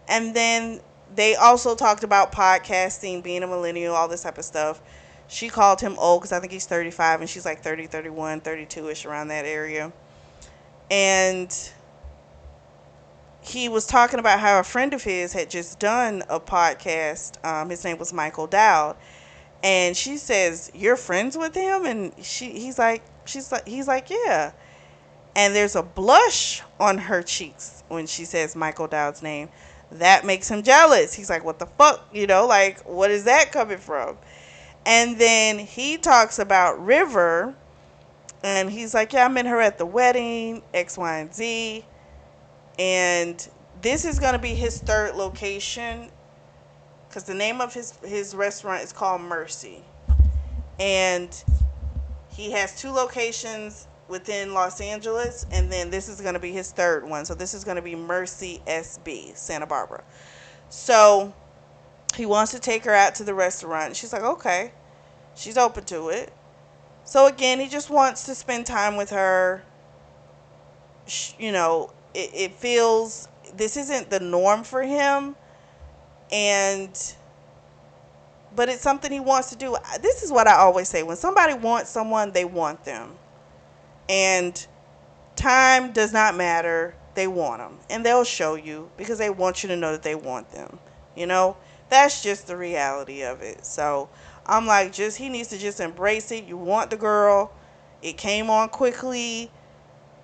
And then they also talked about podcasting, being a millennial, all this type of stuff. She called him old because I think he's 35 and she's like 30, 31, 32-ish, around that area. And he was talking about how a friend of his had just done a podcast. His name was Michael Dowd. And she says, "You're friends with him?" And he's like, "Yeah." And there's a blush on her cheeks when she says Michael Dowd's name. That makes him jealous. He's like, what the fuck? You know, like, what is that coming from? And then he talks about River. And he's like, yeah, I met her at the wedding, X, Y, and Z. And this is going to be his third location. Because the name of his restaurant is called Mercy. And he has two locations within Los Angeles, and then this is going to be his third one. So this is going to be Mercy SB, Santa Barbara. So he wants to take her out to the restaurant. She's like, okay. She's open to it. So again, he just wants to spend time with her. You know, it feels this isn't the norm for him, but it's something he wants to do. This is what I always say: when somebody wants someone, they want them. And time does not matter. They want them. And they'll show you because they want you to know that they want them. You know? That's just the reality of it. So I'm like, he needs to just embrace it. You want the girl. It came on quickly.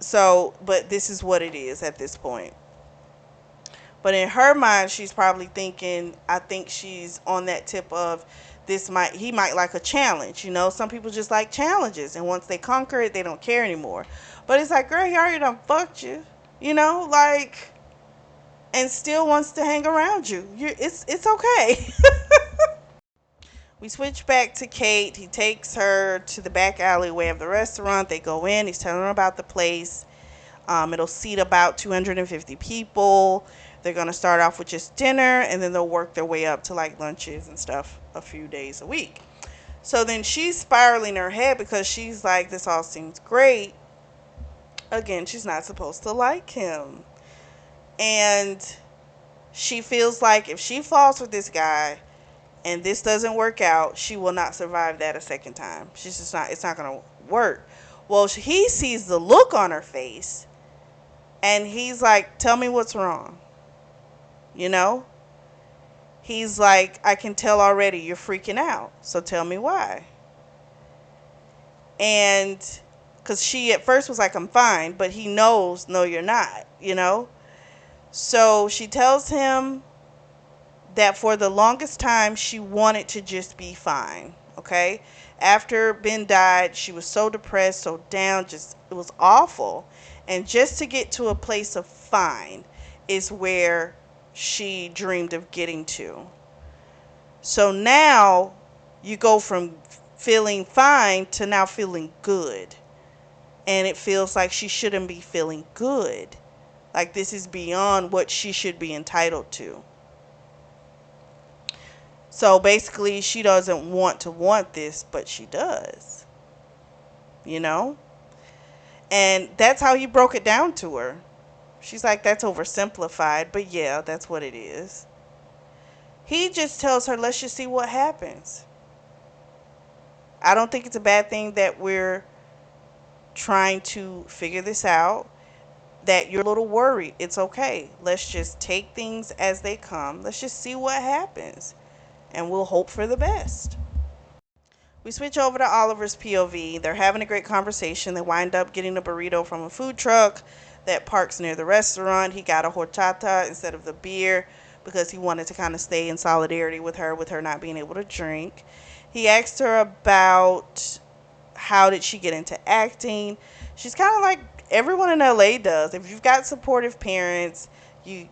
So, but this is what it is at this point. But in her mind, she's probably thinking, I think she's on that tip of, he might like a challenge. You know, some people just like challenges, and once they conquer it, they don't care anymore. But it's like, girl, he already done fucked you, you know, like, and still wants to hang around you. It's okay. We switch back to Kate. He takes her to the back alleyway of the restaurant. They go in. He's telling her about the place. It'll seat about 250 people. They're going to start off with just dinner, and then they'll work their way up to like lunches and stuff a few days a week. So then she's spiraling her head because she's like, this all seems great. Again, she's not supposed to like him. And she feels like if she falls for this guy and this doesn't work out, she will not survive that a second time. She's just not, it's not going to work. Well, he sees the look on her face and he's like, tell me what's wrong. You know? He's like, I can tell already you're freaking out. So tell me why. And because she at first was like, I'm fine. But he knows, no, you're not. You know? So she tells him that for the longest time, she wanted to just be fine. Okay? After Ben died, she was so depressed, so down. Just, it was awful. And just to get to a place of fine is where she dreamed of getting to. So now you go from feeling fine to now feeling good. And it feels like she shouldn't be feeling good. Like this is beyond what she should be entitled to. So basically she doesn't want to want this, but she does. You know? And that's how he broke it down to her. She's like, that's oversimplified, but yeah, that's what it is. He just tells her, let's just see what happens. I don't think it's a bad thing that we're trying to figure this out, that you're a little worried. It's okay. Let's just take things as they come. Let's just see what happens. And we'll hope for the best. We switch over to Oliver's POV. They're having a great conversation. They wind up getting a burrito from a food truck that parks near the restaurant. He got a horchata instead of the beer because he wanted to kind of stay in solidarity with her not being able to drink. He asked her about how did she get into acting. She's kind of like everyone in LA does. If you've got supportive parents, you're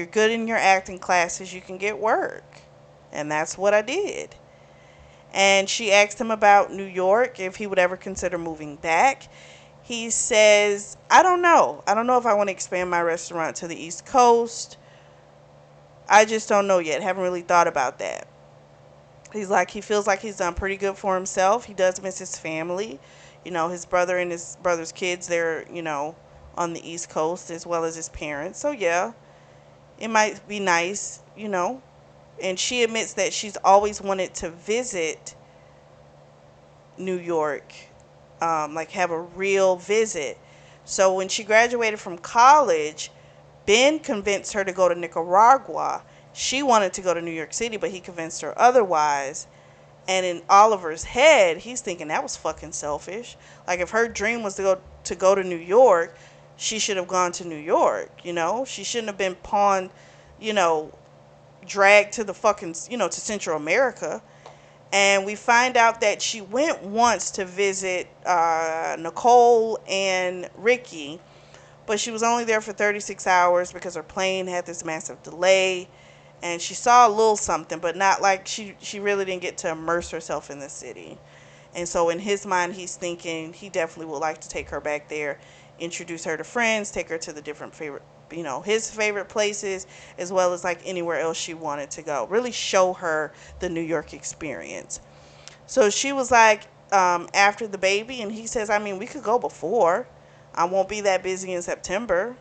good in your acting classes, you can get work. And that's what I did. And she asked him about New York, if he would ever consider moving back. He says, I don't know. I don't know if I want to expand my restaurant to the East Coast. I just don't know yet. Haven't really thought about that. He's like, he feels like he's done pretty good for himself. He does miss his family. His brother and his brother's kids, they're, on the East Coast, as well as his parents. So, yeah, it might be nice. And she admits that she's always wanted to visit New York, like have a real visit. So when she graduated from college, Ben convinced her to go to Nicaragua. She wanted to go to New York City, but he convinced her otherwise. And in Oliver's head, he's thinking that was fucking selfish. Like, if her dream was to go to New York, she should have gone to New York. She shouldn't have been pawned, you know, dragged to the fucking, to Central America. And we find out that she went once to visit Nicole and Ricky, but she was only there for 36 hours because her plane had this massive delay. And she saw a little something, but not like she really didn't get to immerse herself in the city. And so in his mind, he's thinking he definitely would like to take her back there, introduce her to friends, take her to the different favorite, his favorite places, as well as like anywhere else she wanted to go. Really show her the New York experience. So she was like, after the baby, and he says, I mean, we could go before. I won't be that busy in September.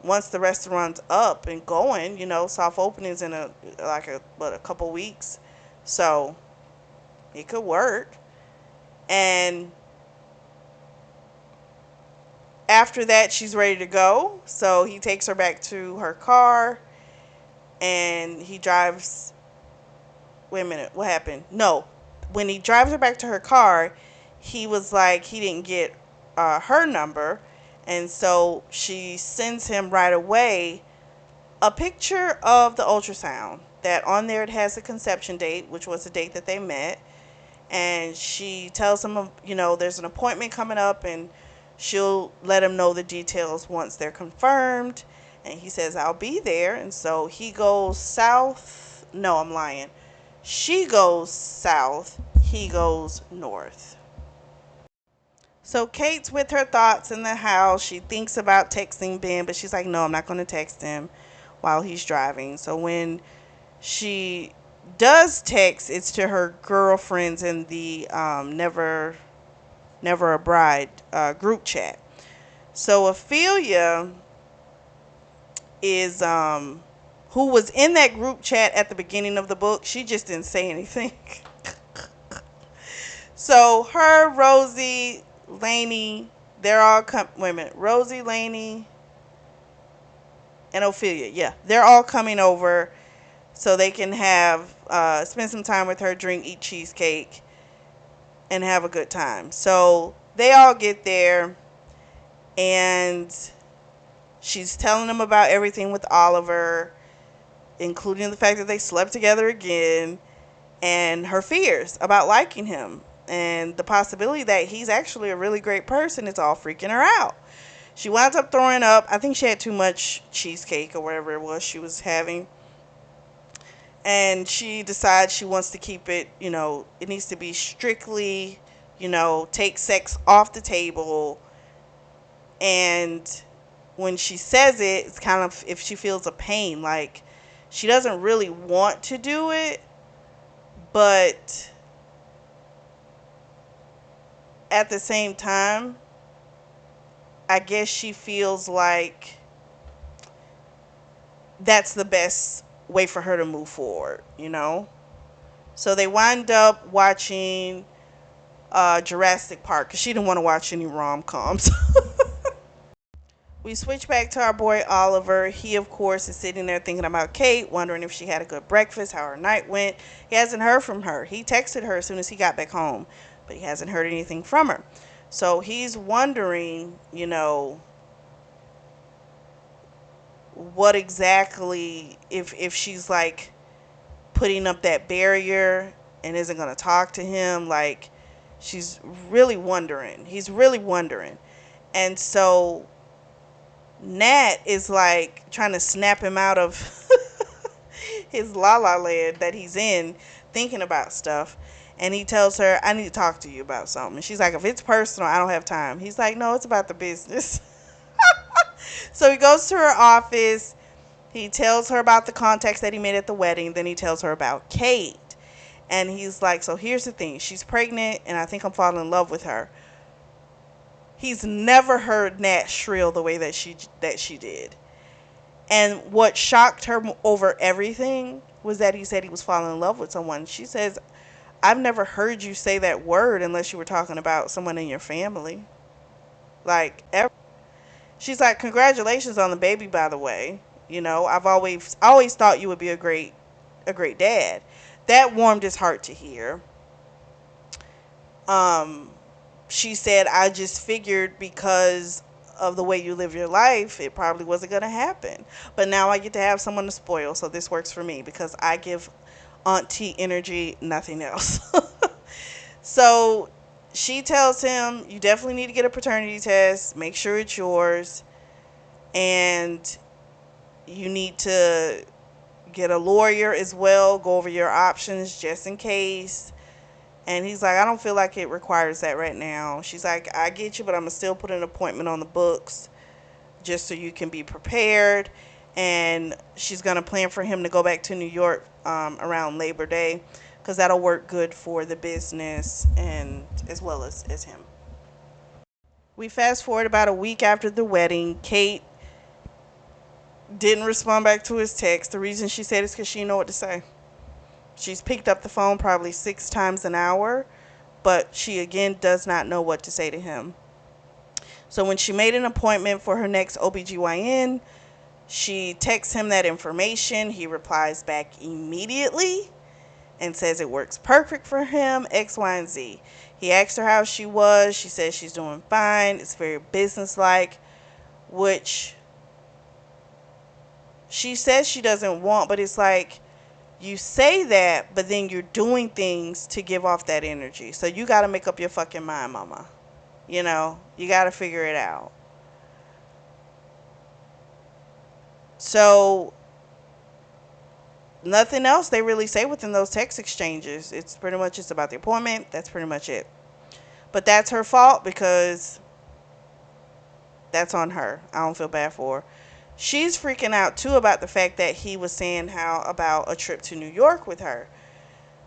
Once the restaurant's up and going, soft openings in a couple weeks. So it could work. And after that, she's ready to go. So he takes her back to her car and he drives. Wait a minute, what happened? No, when he drives her back to her car, he was like, he didn't get her number. And so she sends him right away a picture of the ultrasound. That on there it has a conception date, which was the date that they met. And she tells him, there's an appointment coming up and she'll let him know the details once they're confirmed. And he says, I'll be there. And so he goes south. No, I'm lying. She goes south. He goes north. So Kate's with her thoughts in the house. She thinks about texting Ben, but she's like, no, I'm not going to text him while he's driving. So when she does text, it's to her girlfriends in the Never a Bride group chat. So Ophelia is who was in that group chat at the beginning of the book. She just didn't say anything. So her, Rosie, Lainey, they're all wait a minute. Rosie, Lainey, and Ophelia. Yeah, they're all coming over so they can have spend some time with her, drink, eat cheesecake, and have a good time. So they all get there, and she's telling them about everything with Oliver, including the fact that they slept together again, and her fears about liking him, and the possibility that he's actually a really great person. It's all freaking her out. She winds up throwing up. I think she had too much cheesecake or whatever it was she was having. And she decides she wants to keep it, it needs to be strictly, take sex off the table. And when she says it, it's kind of if she feels a pain. Like, she doesn't really want to do it, but at the same time, I guess she feels like that's the best way for her to move forward. So they wind up watching Jurassic Park because she didn't want to watch any rom-coms. We switch back to our boy Oliver. He, of course, is sitting there thinking about Kate, wondering if she had a good breakfast, how her night went. He hasn't heard from her. He texted her as soon as he got back home, but he hasn't heard anything from her. So he's wondering, what exactly, if she's like putting up that barrier and isn't going to talk to him. Like, she's really wondering. He's really wondering. And so Nat is like trying to snap him out of his la la land that he's in, thinking about stuff. And he tells her, I need to talk to you about something. And she's like, if it's personal, I don't have time. He's like, no, it's about the business. So he goes to her office. He tells her about the contacts that he made at the wedding. Then he tells her about Kate. And he's like, so here's the thing. She's pregnant, and I think I'm falling in love with her. He's never heard Nat shrill the way that she did. And what shocked her over everything was that he said he was falling in love with someone. She says, I've never heard you say that word unless you were talking about someone in your family. Like, ever. She's like, congratulations on the baby, by the way. I've always thought you would be a great dad. That warmed his heart to hear. Um, she said, I just figured because of the way you live your life, it probably wasn't going to happen. But now I get to have someone to spoil, so this works for me because I give auntie energy, nothing else. So she tells him, you definitely need to get a paternity test, make sure it's yours, and you need to get a lawyer as well, go over your options just in case. And he's like, I don't feel like it requires that right now. She's like, I get you, but I'm going to still put an appointment on the books just so you can be prepared. And she's going to plan for him to go back to New York around Labor Day because that'll work good for the business and as well as him. We fast forward about a week after the wedding. Kate didn't respond back to his text. The reason she said is because she didn't know what to say. She's picked up the phone probably 6 times an hour, but she again does not know what to say to him. So when she made an appointment for her next OBGYN, she texts him that information. He replies back immediately and says it works perfect for him, X, Y, and Z. He asked her how she was. She says she's doing fine. It's very businesslike, which she says she doesn't want, but it's like, you say that, but then you're doing things to give off that energy. So you got to make up your fucking mind, mama. You got to figure it out. So nothing else they really say within those text exchanges. It's pretty much just about the appointment. That's pretty much it. But that's her fault because that's on her. I don't feel bad for her. She's freaking out too about the fact that he was saying how about a trip to New York with her.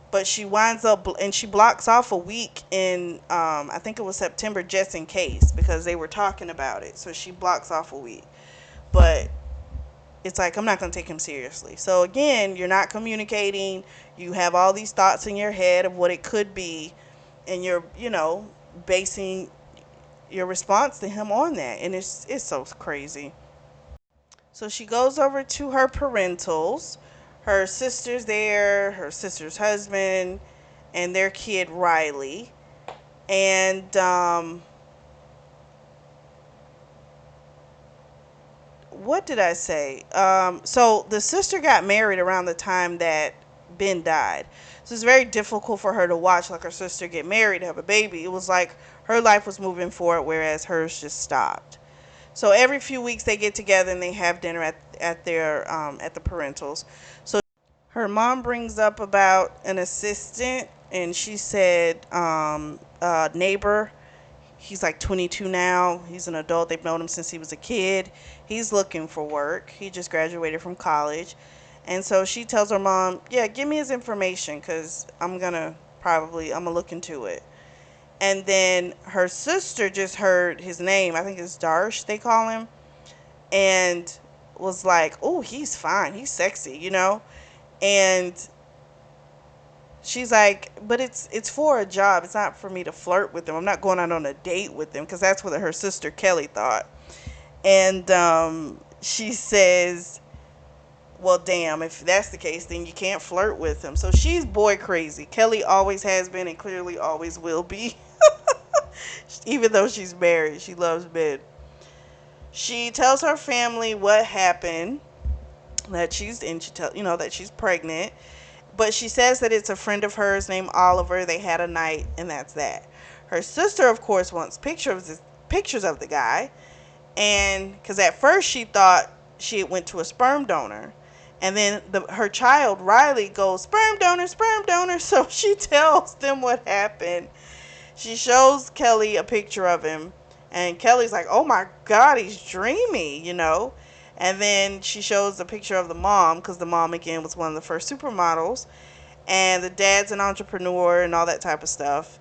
But she winds up and she blocks off a week in I think it was September just in case because they were talking about it. So she blocks off a week. But it's like, I'm not going to take him seriously. So again, you're not communicating. You have all these thoughts in your head of what it could be, and you're, basing your response to him on that. And it's so crazy. So she goes over to her parentals. Her sister's there, her sister's husband, and their kid Riley. And what did I say? So the sister got married around the time that Ben died. So it's very difficult for her to watch like her sister get married, have a baby. It was like her life was moving forward, whereas hers just stopped. So every few weeks they get together and they have dinner at their at the parentals. So her mom brings up about an assistant, and she said neighbor. He's like 22 now. He's an adult. They've known him since he was a kid. He's looking for work. He just graduated from college. And so she tells her mom, yeah, give me his information because I'm going to look into it. And then her sister just heard his name. I think it's Darsh, they call him. And was like, oh, he's fine. He's sexy. And she's like, but it's for a job. It's not for me to flirt with him. I'm not going out on a date with him because that's what her sister Kelly thought. And she says, well, damn, if that's the case, then you can't flirt with him. So she's boy crazy. Kelly always has been and clearly always will be. Even though she's married, she loves men. She tells her family what happened, that she's pregnant. But she says that it's a friend of hers named Oliver. They had a night, and that's that. Her sister, of course, wants pictures of the guy. And because at first she thought she went to a sperm donor. And then her child Riley goes, sperm donor, sperm donor. So she tells them what happened. She shows Kelly a picture of him, and Kelly's like, oh my God, he's dreamy, you know. And then she shows a picture of the mom, because the mom again was one of the first supermodels, and the dad's an entrepreneur and all that type of stuff.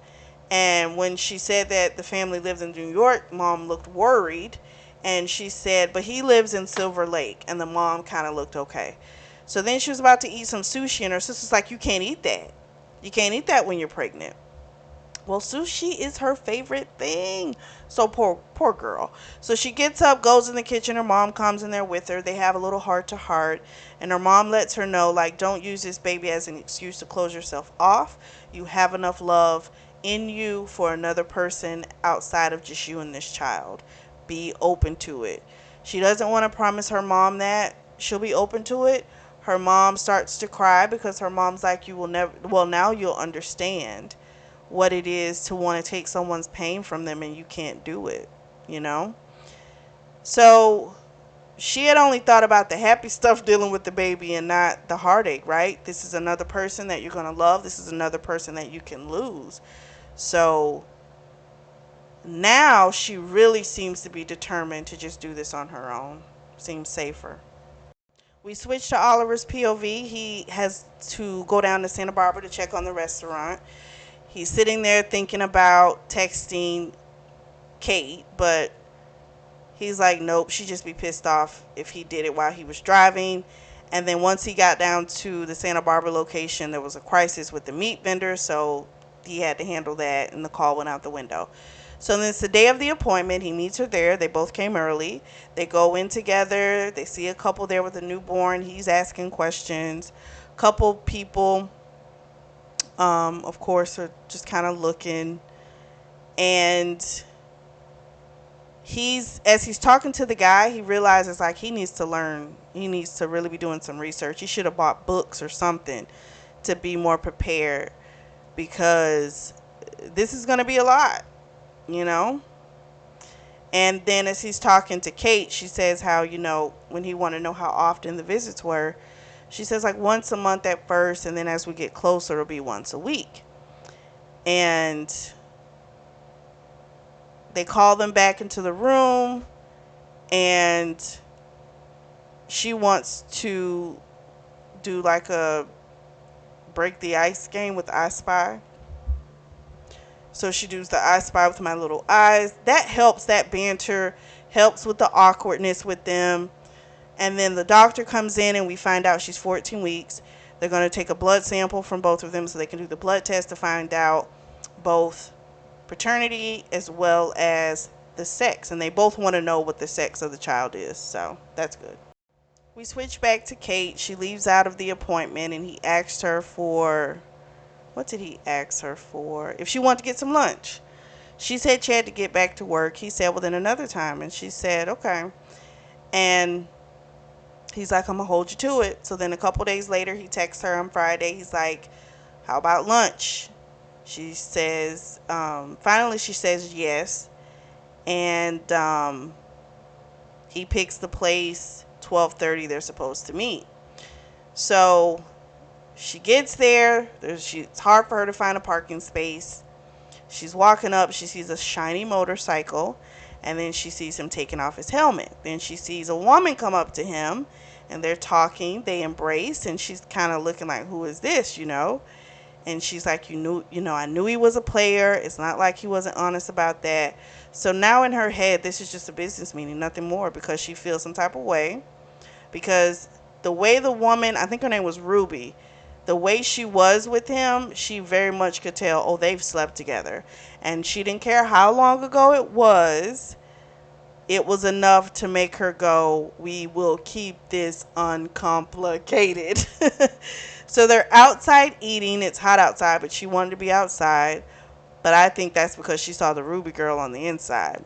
And when she said that the family lived in New York, mom looked worried. And she said, but he lives in Silver Lake. And the mom kind of looked okay. So then she was about to eat some sushi, and her sister's like, you can't eat that. You can't eat that when you're pregnant. Well, sushi is her favorite thing. So poor girl. So she gets up, goes in the kitchen. Her mom comes in there with her. They have a little heart to heart. And her mom lets her know, like, don't use this baby as an excuse to close yourself off. You have enough love in you for another person outside of just you and this child. Be open to it. She doesn't want to promise her mom that she'll be open to it. Her mom starts to cry because her mom's like, you will never, well, now you'll understand what it is to want to take someone's pain from them, and you can't do it, you know? So she had only thought about the happy stuff dealing with the baby and not the heartache, right? This is another person that you're going to love. This is another person that you can lose. So now she really seems to be determined to just do this on her own. Seems safer. We switch to Oliver's POV. He has to go down to Santa Barbara to check on the restaurant. He's sitting there thinking about texting Kate, but he's like, nope, she'd just be pissed off if he did it while he was driving. And then once he got down to the Santa Barbara location, there was a crisis with the meat vendor, so he had to handle that, and the call went out the window. So then it's the day of the appointment. He meets her there. They both came early. They go in together. They see a couple there with a newborn. He's asking questions. Couple people, of course, are just kind of looking. And as he's talking to the guy, he realizes, like, he needs to learn. He needs to really be doing some research. He should have bought books or something to be more prepared, because this is going to be a lot, you know. And then as he's talking to Kate, she says how, you know, when he wanted to know how often the visits were, she says like once a month at first, and then as we get closer, it'll be once a week. And they call them back into the room, and she wants to do like a break the ice game with I Spy. So she does the I Spy with my little eyes. That helps, that banter helps with the awkwardness with them. And then the doctor comes in, and we find out she's 14 weeks. They're going to take a blood sample from both of them so they can do the blood test to find out both paternity as well as the sex. And they both want to know what the sex of the child is. So that's good. We switch back to Kate. She leaves out of the appointment, and he asked her for, what did he ask her for? If she wanted to get some lunch. She said she had to get back to work. He said, well, then another time. And she said, okay. And he's like, I'm going to hold you to it. So then a couple days later, he texts her on Friday. He's like, how about lunch? She says, finally she says yes. And he picks the place, 12:30 they're supposed to meet. So she gets there. It's hard for her to find a parking space. She's walking up. She sees a shiny motorcycle. And then she sees him taking off his helmet. Then she sees a woman come up to him, and they're talking. They embrace, and she's kind of looking like, who is this, you know? And she's like, I knew he was a player. It's not like he wasn't honest about that. So now in her head, this is just a business meeting, nothing more, because she feels some type of way. Because the way the woman, I think her name was Ruby, the way she was with him, she very much could tell, oh, they've slept together. And she didn't care how long ago it was. It was enough to make her go, we will keep this uncomplicated. So they're outside eating. It's hot outside, but she wanted to be outside. But I think that's because she saw the Ruby girl on the inside,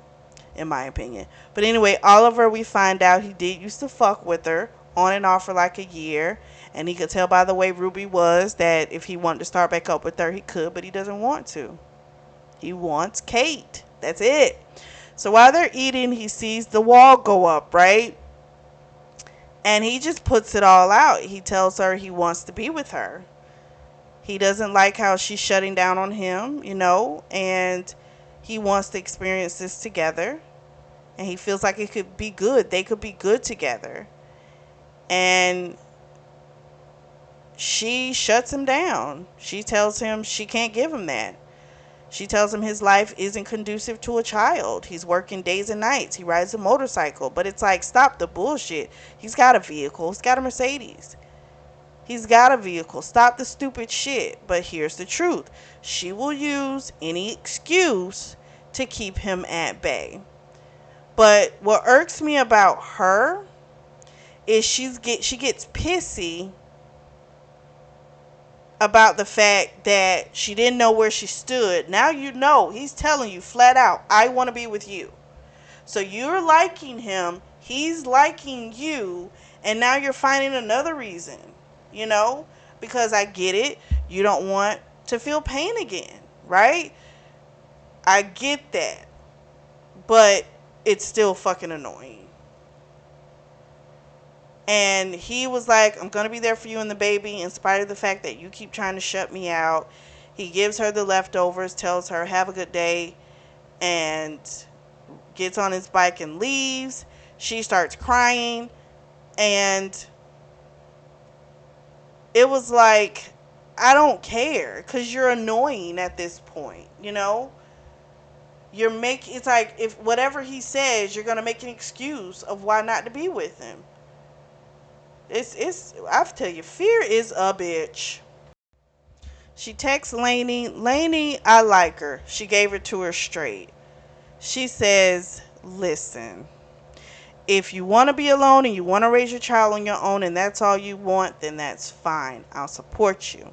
in my opinion. But anyway, Oliver, we find out he did used to fuck with her on and off for like a year. And he could tell by the way Ruby was that if he wanted to start back up with her, he could, but he doesn't want to. He wants Kate. That's it. So while they're eating, he sees the wall go up, right? And he just puts it all out. He tells her he wants to be with her. He doesn't like how she's shutting down on him, and he wants to experience this together. And he feels like it could be good. They could be good together. And she shuts him down. She tells him she can't give him that. She tells him his life isn't conducive to a child. He's working days and nights. He rides a motorcycle. But it's like, stop the bullshit. He's got a vehicle. He's got a Mercedes. He's got a vehicle. Stop the stupid shit. But here's the truth. She will use any excuse to keep him at bay. But what irks me about her is she gets pissy about the fact that she didn't know where she stood. Now you know. He's telling you flat out, I want to be with you. So you're liking him, he's liking you, and now you're finding another reason, because I get it. You don't want to feel pain again, right? I get that. But it's still fucking annoying. And he was like, I'm going to be there for you and the baby in spite of the fact that you keep trying to shut me out. He gives her the leftovers, tells her, have a good day, and gets on his bike and leaves. She starts crying. And it was like, I don't care, because you're annoying at this point, it's like, if whatever he says, you're going to make an excuse of why not to be with him. I have to tell you, fear is a bitch. She texts Lainey. Lainey, I like her. She gave it to her straight. She says, listen, if you want to be alone and you want to raise your child on your own and that's all you want, then that's fine. I'll support you.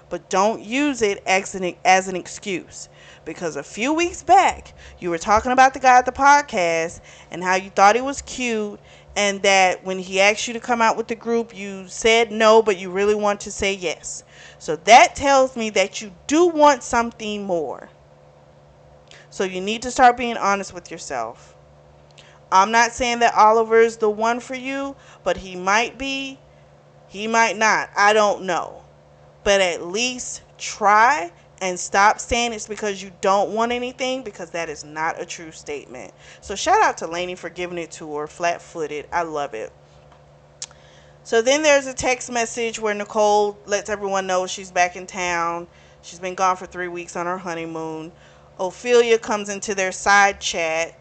But don't use it as an excuse. Because a few weeks back, you were talking about the guy at the podcast and how you thought he was cute, and that when he asked you to come out with the group, you said no, but you really want to say yes. So that tells me that you do want something more. So you need to start being honest with yourself. I'm not saying that Oliver is the one for you, but he might be. He might not. I don't know. But at least try and stop saying it's because you don't want anything, because that is not a true statement. So shout out to Lainey for giving it to her flat-footed. I love it. So then there's a text message where Nicole lets everyone know she's back in town. She's been gone for 3 weeks on her honeymoon. Ophelia comes into their side chat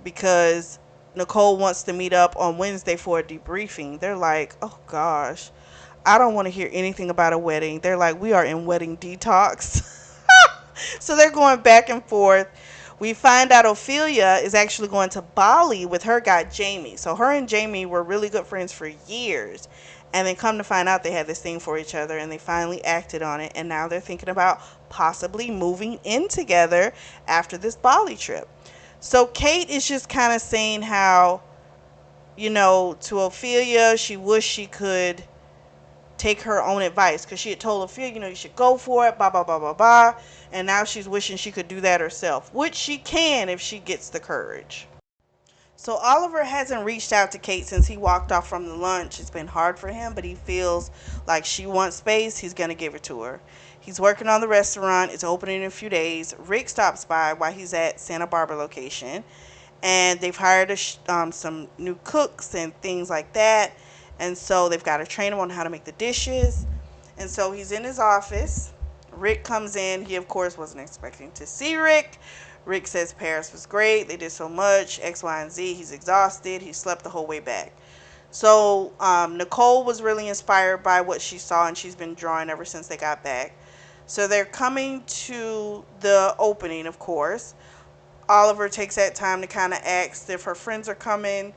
because Nicole wants to meet up on Wednesday for a debriefing. They're like, oh gosh, I don't want to hear anything about a wedding. They're like, we are in wedding detox. So they're going back and forth. We find out Ophelia is actually going to Bali with her guy Jamie. So her and Jamie were really good friends for years. And then come to find out they had this thing for each other, and they finally acted on it. And now they're thinking about possibly moving in together after this Bali trip. So Kate is just kind of saying how, to Ophelia, she wished she could take her own advice, because she had told Ophelia, you should go for it, blah, blah, blah, blah, blah. And now she's wishing she could do that herself, which she can if she gets the courage. So Oliver hasn't reached out to Kate since he walked off from the lunch. It's been hard for him, but he feels like she wants space. He's going to give it to her. He's working on the restaurant. It's opening in a few days. Rick stops by while he's at Santa Barbara location. And they've hired some new cooks and things like that. And so they've got to train him on how to make the dishes. And so he's in his office. Rick comes in. He, of course, wasn't expecting to see Rick. Rick says Paris was great. They did so much, X, Y, and Z. He's exhausted. He slept the whole way back. So Nicole was really inspired by what she saw, and she's been drawing ever since they got back. So they're coming to the opening, of course. Oliver takes that time to kind of ask if her friends are coming.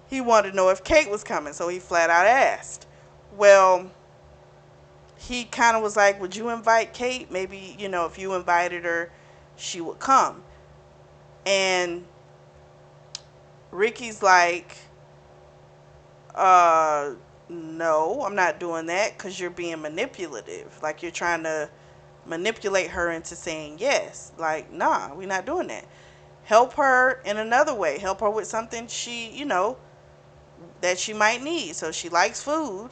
He wanted to know if Kate was coming, so he flat out asked. Well, he kind of was like, would you invite Kate? Maybe, if you invited her, she would come. And Ricky's like, no, I'm not doing that, because you're being manipulative. Like, you're trying to manipulate her into saying yes. Like, nah, we're not doing that. Help her in another way. Help her with something she, that she might need. So she likes food.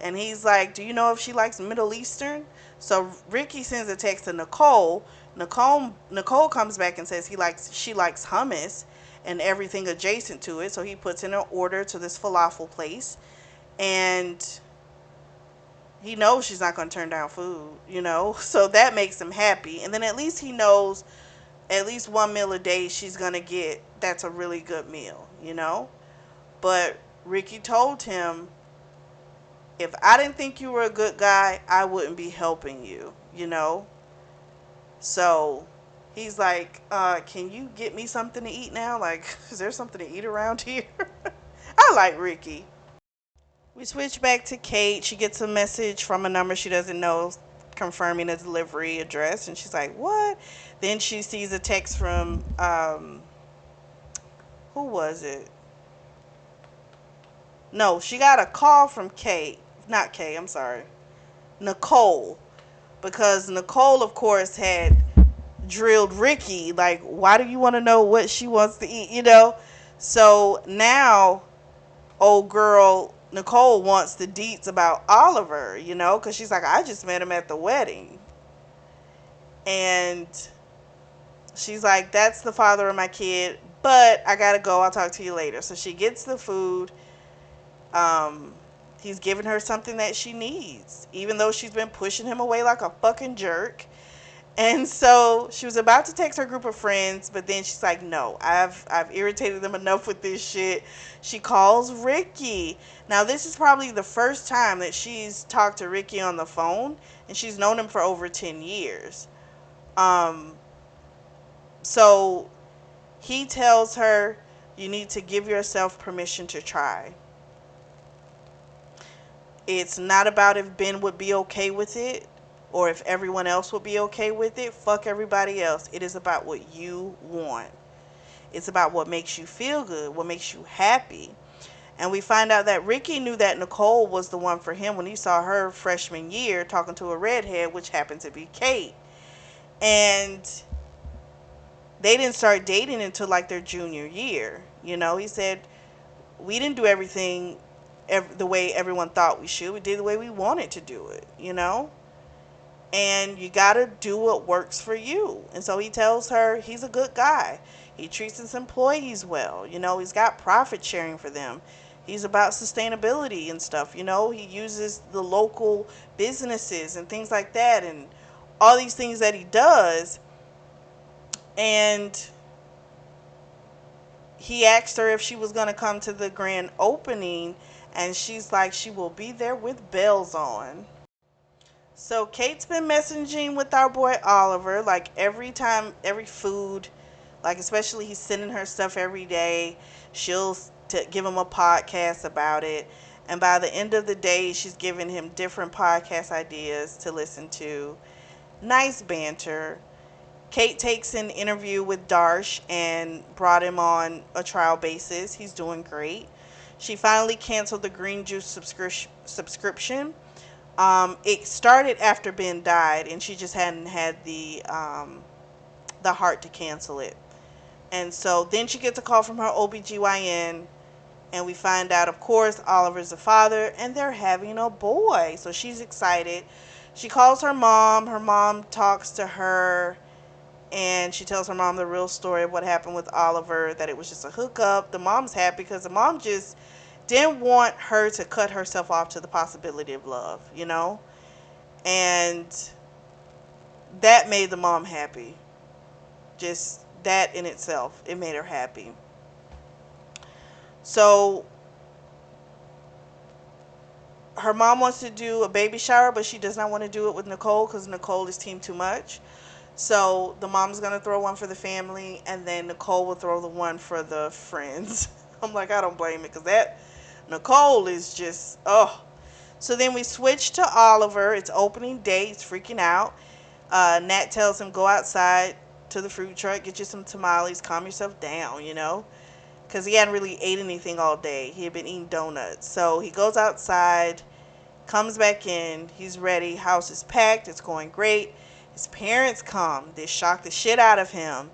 And he's like, do you know if she likes Middle Eastern? So Ricky sends a text to Nicole. Nicole comes back and says she likes hummus and everything adjacent to it. So he puts in an order to this falafel place. And he knows she's not going to turn down food. So that makes him happy. And then at least he knows at least one meal a day she's going to get. That's a really good meal. But Ricky told him, if I didn't think you were a good guy, I wouldn't be helping you. So he's like, can you get me something to eat now? Like, is there something to eat around here? I like Ricky. We switch back to Kate. She gets a message from a number she doesn't know confirming a delivery address. And she's like, what? Then she sees a text from, who was it? No, she got a call from Kate. Not Kate, I'm sorry. Nicole. Because Nicole, of course, had drilled Ricky, like, why do you want to know what she wants to eat? So now, old girl Nicole wants the deets about Oliver, because she's like, I just met him at the wedding. And she's like, that's the father of my kid, but I gotta go. I'll talk to you later. So she gets the food. Um, he's giving her something that she needs, even though she's been pushing him away like a fucking jerk. And so she was about to text her group of friends, but then she's like, no, I've irritated them enough with this shit. She calls Ricky. Now, this is probably the first time that she's talked to Ricky on the phone, and she's known him for over 10 years. Um, so he tells her, you need to give yourself permission to try. It's not about if Ben would be okay with it or if everyone else would be okay with it. Fuck everybody else. It is about what you want. It's about what makes you feel good, what makes you happy. And we find out that Ricky knew that Nicole was the one for him when he saw her freshman year talking to a redhead, which happened to be Kate. And they didn't start dating until like their junior year. He said, we didn't do everything the way everyone thought we should. We did the way we wanted to do it. And you got to do what works for you. And so he tells her he's a good guy. He treats his employees well. He's got profit sharing for them. He's about sustainability and stuff. He uses the local businesses and things like that and all these things that he does. And he asked her if she was going to come to the grand opening, and she's like, she will be there with bells on. So Kate's been messaging with our boy Oliver, like every time, every food, like especially he's sending her stuff every day. She'll give him a podcast about it. And by the end of the day, she's giving him different podcast ideas to listen to. Nice banter. Kate takes an interview with Darsh and brought him on a trial basis. He's doing great. She finally canceled the green juice subscription. It started after Ben died, and she just hadn't had the heart to cancel it. And so then she gets a call from her OBGYN, and we find out, of course, Oliver's the father, and they're having a boy. So she's excited. She calls her mom. Her mom talks to her, and she tells her mom the real story of what happened with Oliver, that it was just a hookup. The mom's happy because the mom just didn't want her to cut herself off to the possibility of love. And that made the mom happy. Just that in itself, it made her happy. So her mom wants to do a baby shower, but she does not want to do it with Nicole because Nicole is team too much. So the mom's going to throw one for the family, and then Nicole will throw the one for the friends. I'm like, I don't blame it, because that Nicole is just, oh. So then we switch to Oliver. It's opening day. He's freaking out. Nat tells him, go outside to the fruit truck, get you some tamales, calm yourself down, because he hadn't really ate anything all day. He had been eating donuts. So he goes outside, comes back in. He's ready. House is packed. It's going great. His parents come. They shock the shit out of him.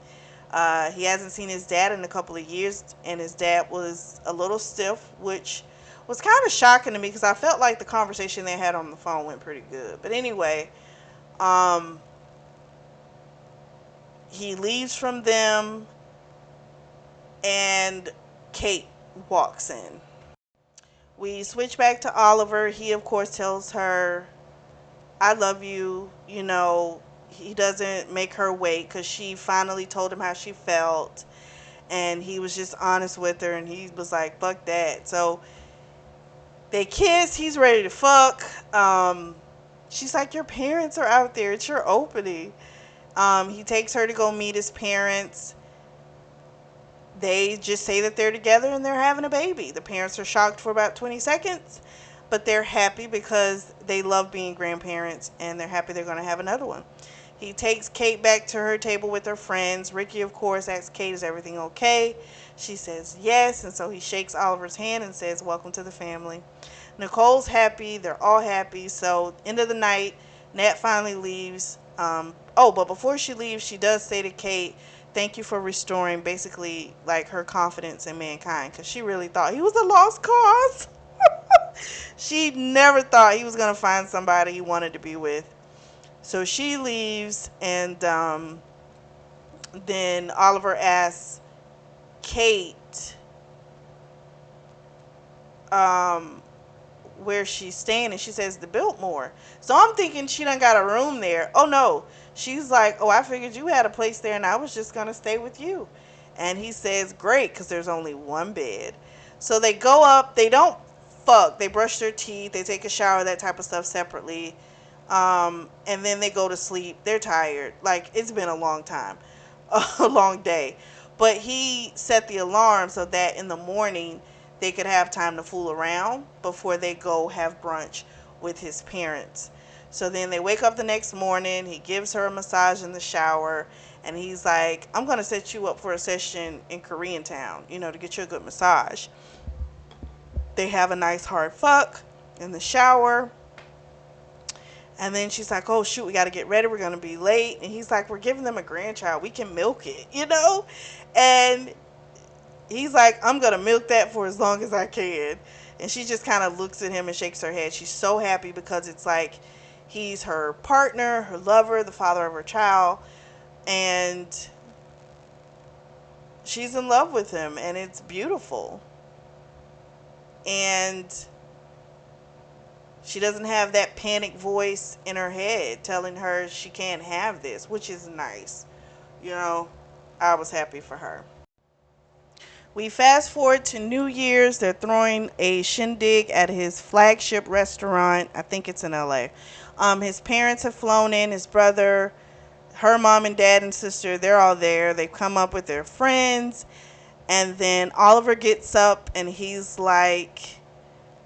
He hasn't seen his dad in a couple of years, and his dad was a little stiff, which was kind of shocking to me because I felt like the conversation they had on the phone went pretty good. But anyway, um, he leaves from them, and Kate walks in. We switch back to Oliver. He, of course, tells her, I love you. You know, he doesn't make her wait because she finally told him how she felt. And he was just honest with her. And he was like, fuck that. So they kiss. He's ready to fuck. She's like, your parents are out there. It's your opening. He takes her to go meet his parents. They just say that they're together and they're having a baby. The parents are shocked for about 20 seconds, but they're happy because they love being grandparents and they're happy they're going to have another one. He takes Kate back to her table with her friends. Ricky, of course, asks Kate, is everything okay? She says yes, and so he shakes Oliver's hand and says, welcome to the family. Nicole's happy. They're all happy. So, end of the night, Nat finally leaves. But before she leaves, she does say to Kate, thank you for restoring basically like her confidence in mankind because she really thought he was a lost cause. She never thought he was going to find somebody he wanted to be with. So she leaves, and then Oliver asks Kate um, where she's staying, and she says the Biltmore. So I'm thinking she done got a room there. Oh no, she's like, oh, I figured you had a place there and I was just gonna stay with you. And he says great, because there's only one bed. So they go up. They don't fuck. They brush their teeth, they take a shower, that type of stuff separately. And then they go to sleep. They're tired, like it's been a long time, a long day. But he set the alarm so that in the morning they could have time to fool around before they go have brunch with his parents. So then they wake up the next morning. He gives her a massage in the shower. And he's like, I'm going to set you up for a session in Korean Town, to get you a good massage. They have a nice hard fuck in the shower. And then she's like, oh, shoot, we got to get ready. We're going to be late. And he's like, we're giving them a grandchild. We can milk it. And he's like, I'm going to milk that for as long as I can. And she just kind of looks at him and shakes her head. She's so happy because it's like he's her partner, her lover, the father of her child. And she's in love with him. And it's beautiful. And she doesn't have that panic voice in her head telling her she can't have this, which is nice. I was happy for her. We fast forward to New Year's. They're throwing a shindig at his flagship restaurant. I think it's in LA. His parents have flown in. His brother, her mom and dad and sister, they're all there. They've come up with their friends. And then Oliver gets up and he's like,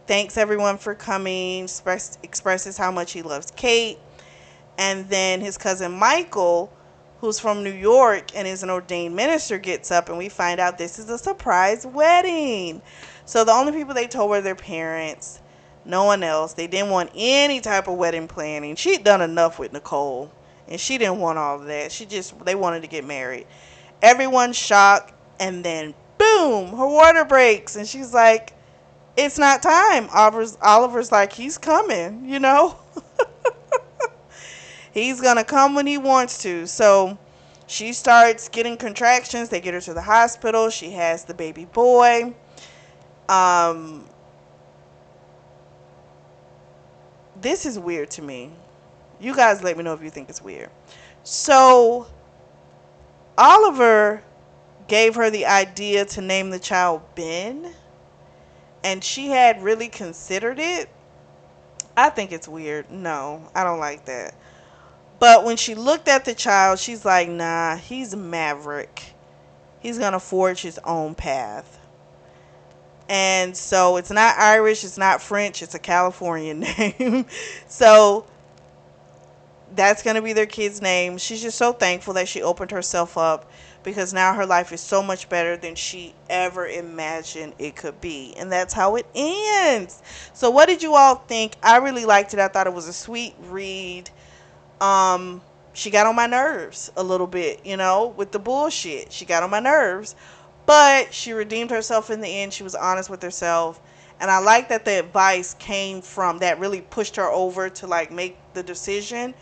thanks everyone for coming. Expresses how much he loves Kate. And then his cousin Michael, who's from New York and is an ordained minister, gets up, and we find out this is a surprise wedding. So the only people they told were their parents, no one else. They didn't want any type of wedding planning. She'd done enough with Nicole, and she didn't want all of that. They wanted to get married. Everyone's shocked, and then boom, her water breaks, and she's like, it's not time. Oliver's like, he's coming. He's going to come when he wants to. So she starts getting contractions. They get her to the hospital. She has the baby boy. This is weird to me. You guys let me know if you think it's weird. So Oliver gave her the idea to name the child Ben. And she had really considered it. I think it's weird. No, I don't like that. But when she looked at the child, she's like, nah, he's a maverick. He's going to forge his own path. And so it's not Irish, it's not French, it's a Californian name. So that's going to be their kid's name. She's just so thankful that she opened herself up because now her life is so much better than she ever imagined it could be. And that's how it ends. So what did you all think? I really liked it. I thought it was a sweet read. She got on my nerves a little bit, with the bullshit. She got on my nerves. But she redeemed herself in the end. She was honest with herself. And I like that the advice came from that really pushed her over to like make the decision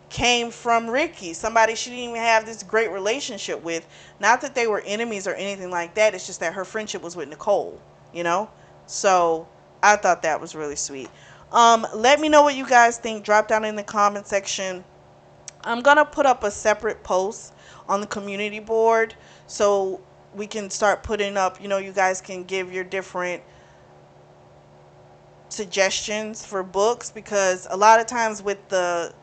came from Ricky, somebody she didn't even have this great relationship with. Not that they were enemies or anything like that. It's just that her friendship was with Nicole, you know? So I thought that was really sweet. Let me know what you guys think. Drop down in the comment section. I'm going to put up a separate post on the community board so we can start putting up, you guys can give your different suggestions for books, because a lot of times with the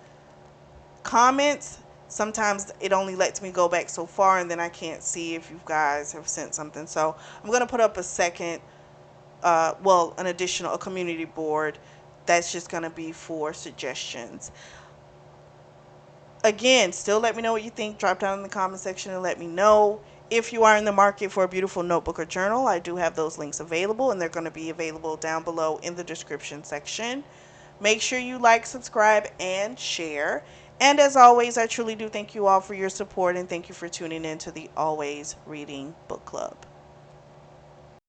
comments, sometimes it only lets me go back so far and then I can't see if you guys have sent something. So I'm going to put up a second, an additional, a community board that's just going to be for suggestions. Again, still let me know what you think. Drop down in the comment section and let me know. If you are in the market for a beautiful notebook or journal, I do have those links available, and they're going to be available down below in the description section. Make sure you like, subscribe, and share. And as always, I truly do thank you all for your support, and thank you for tuning in to the Always Reading Book Club.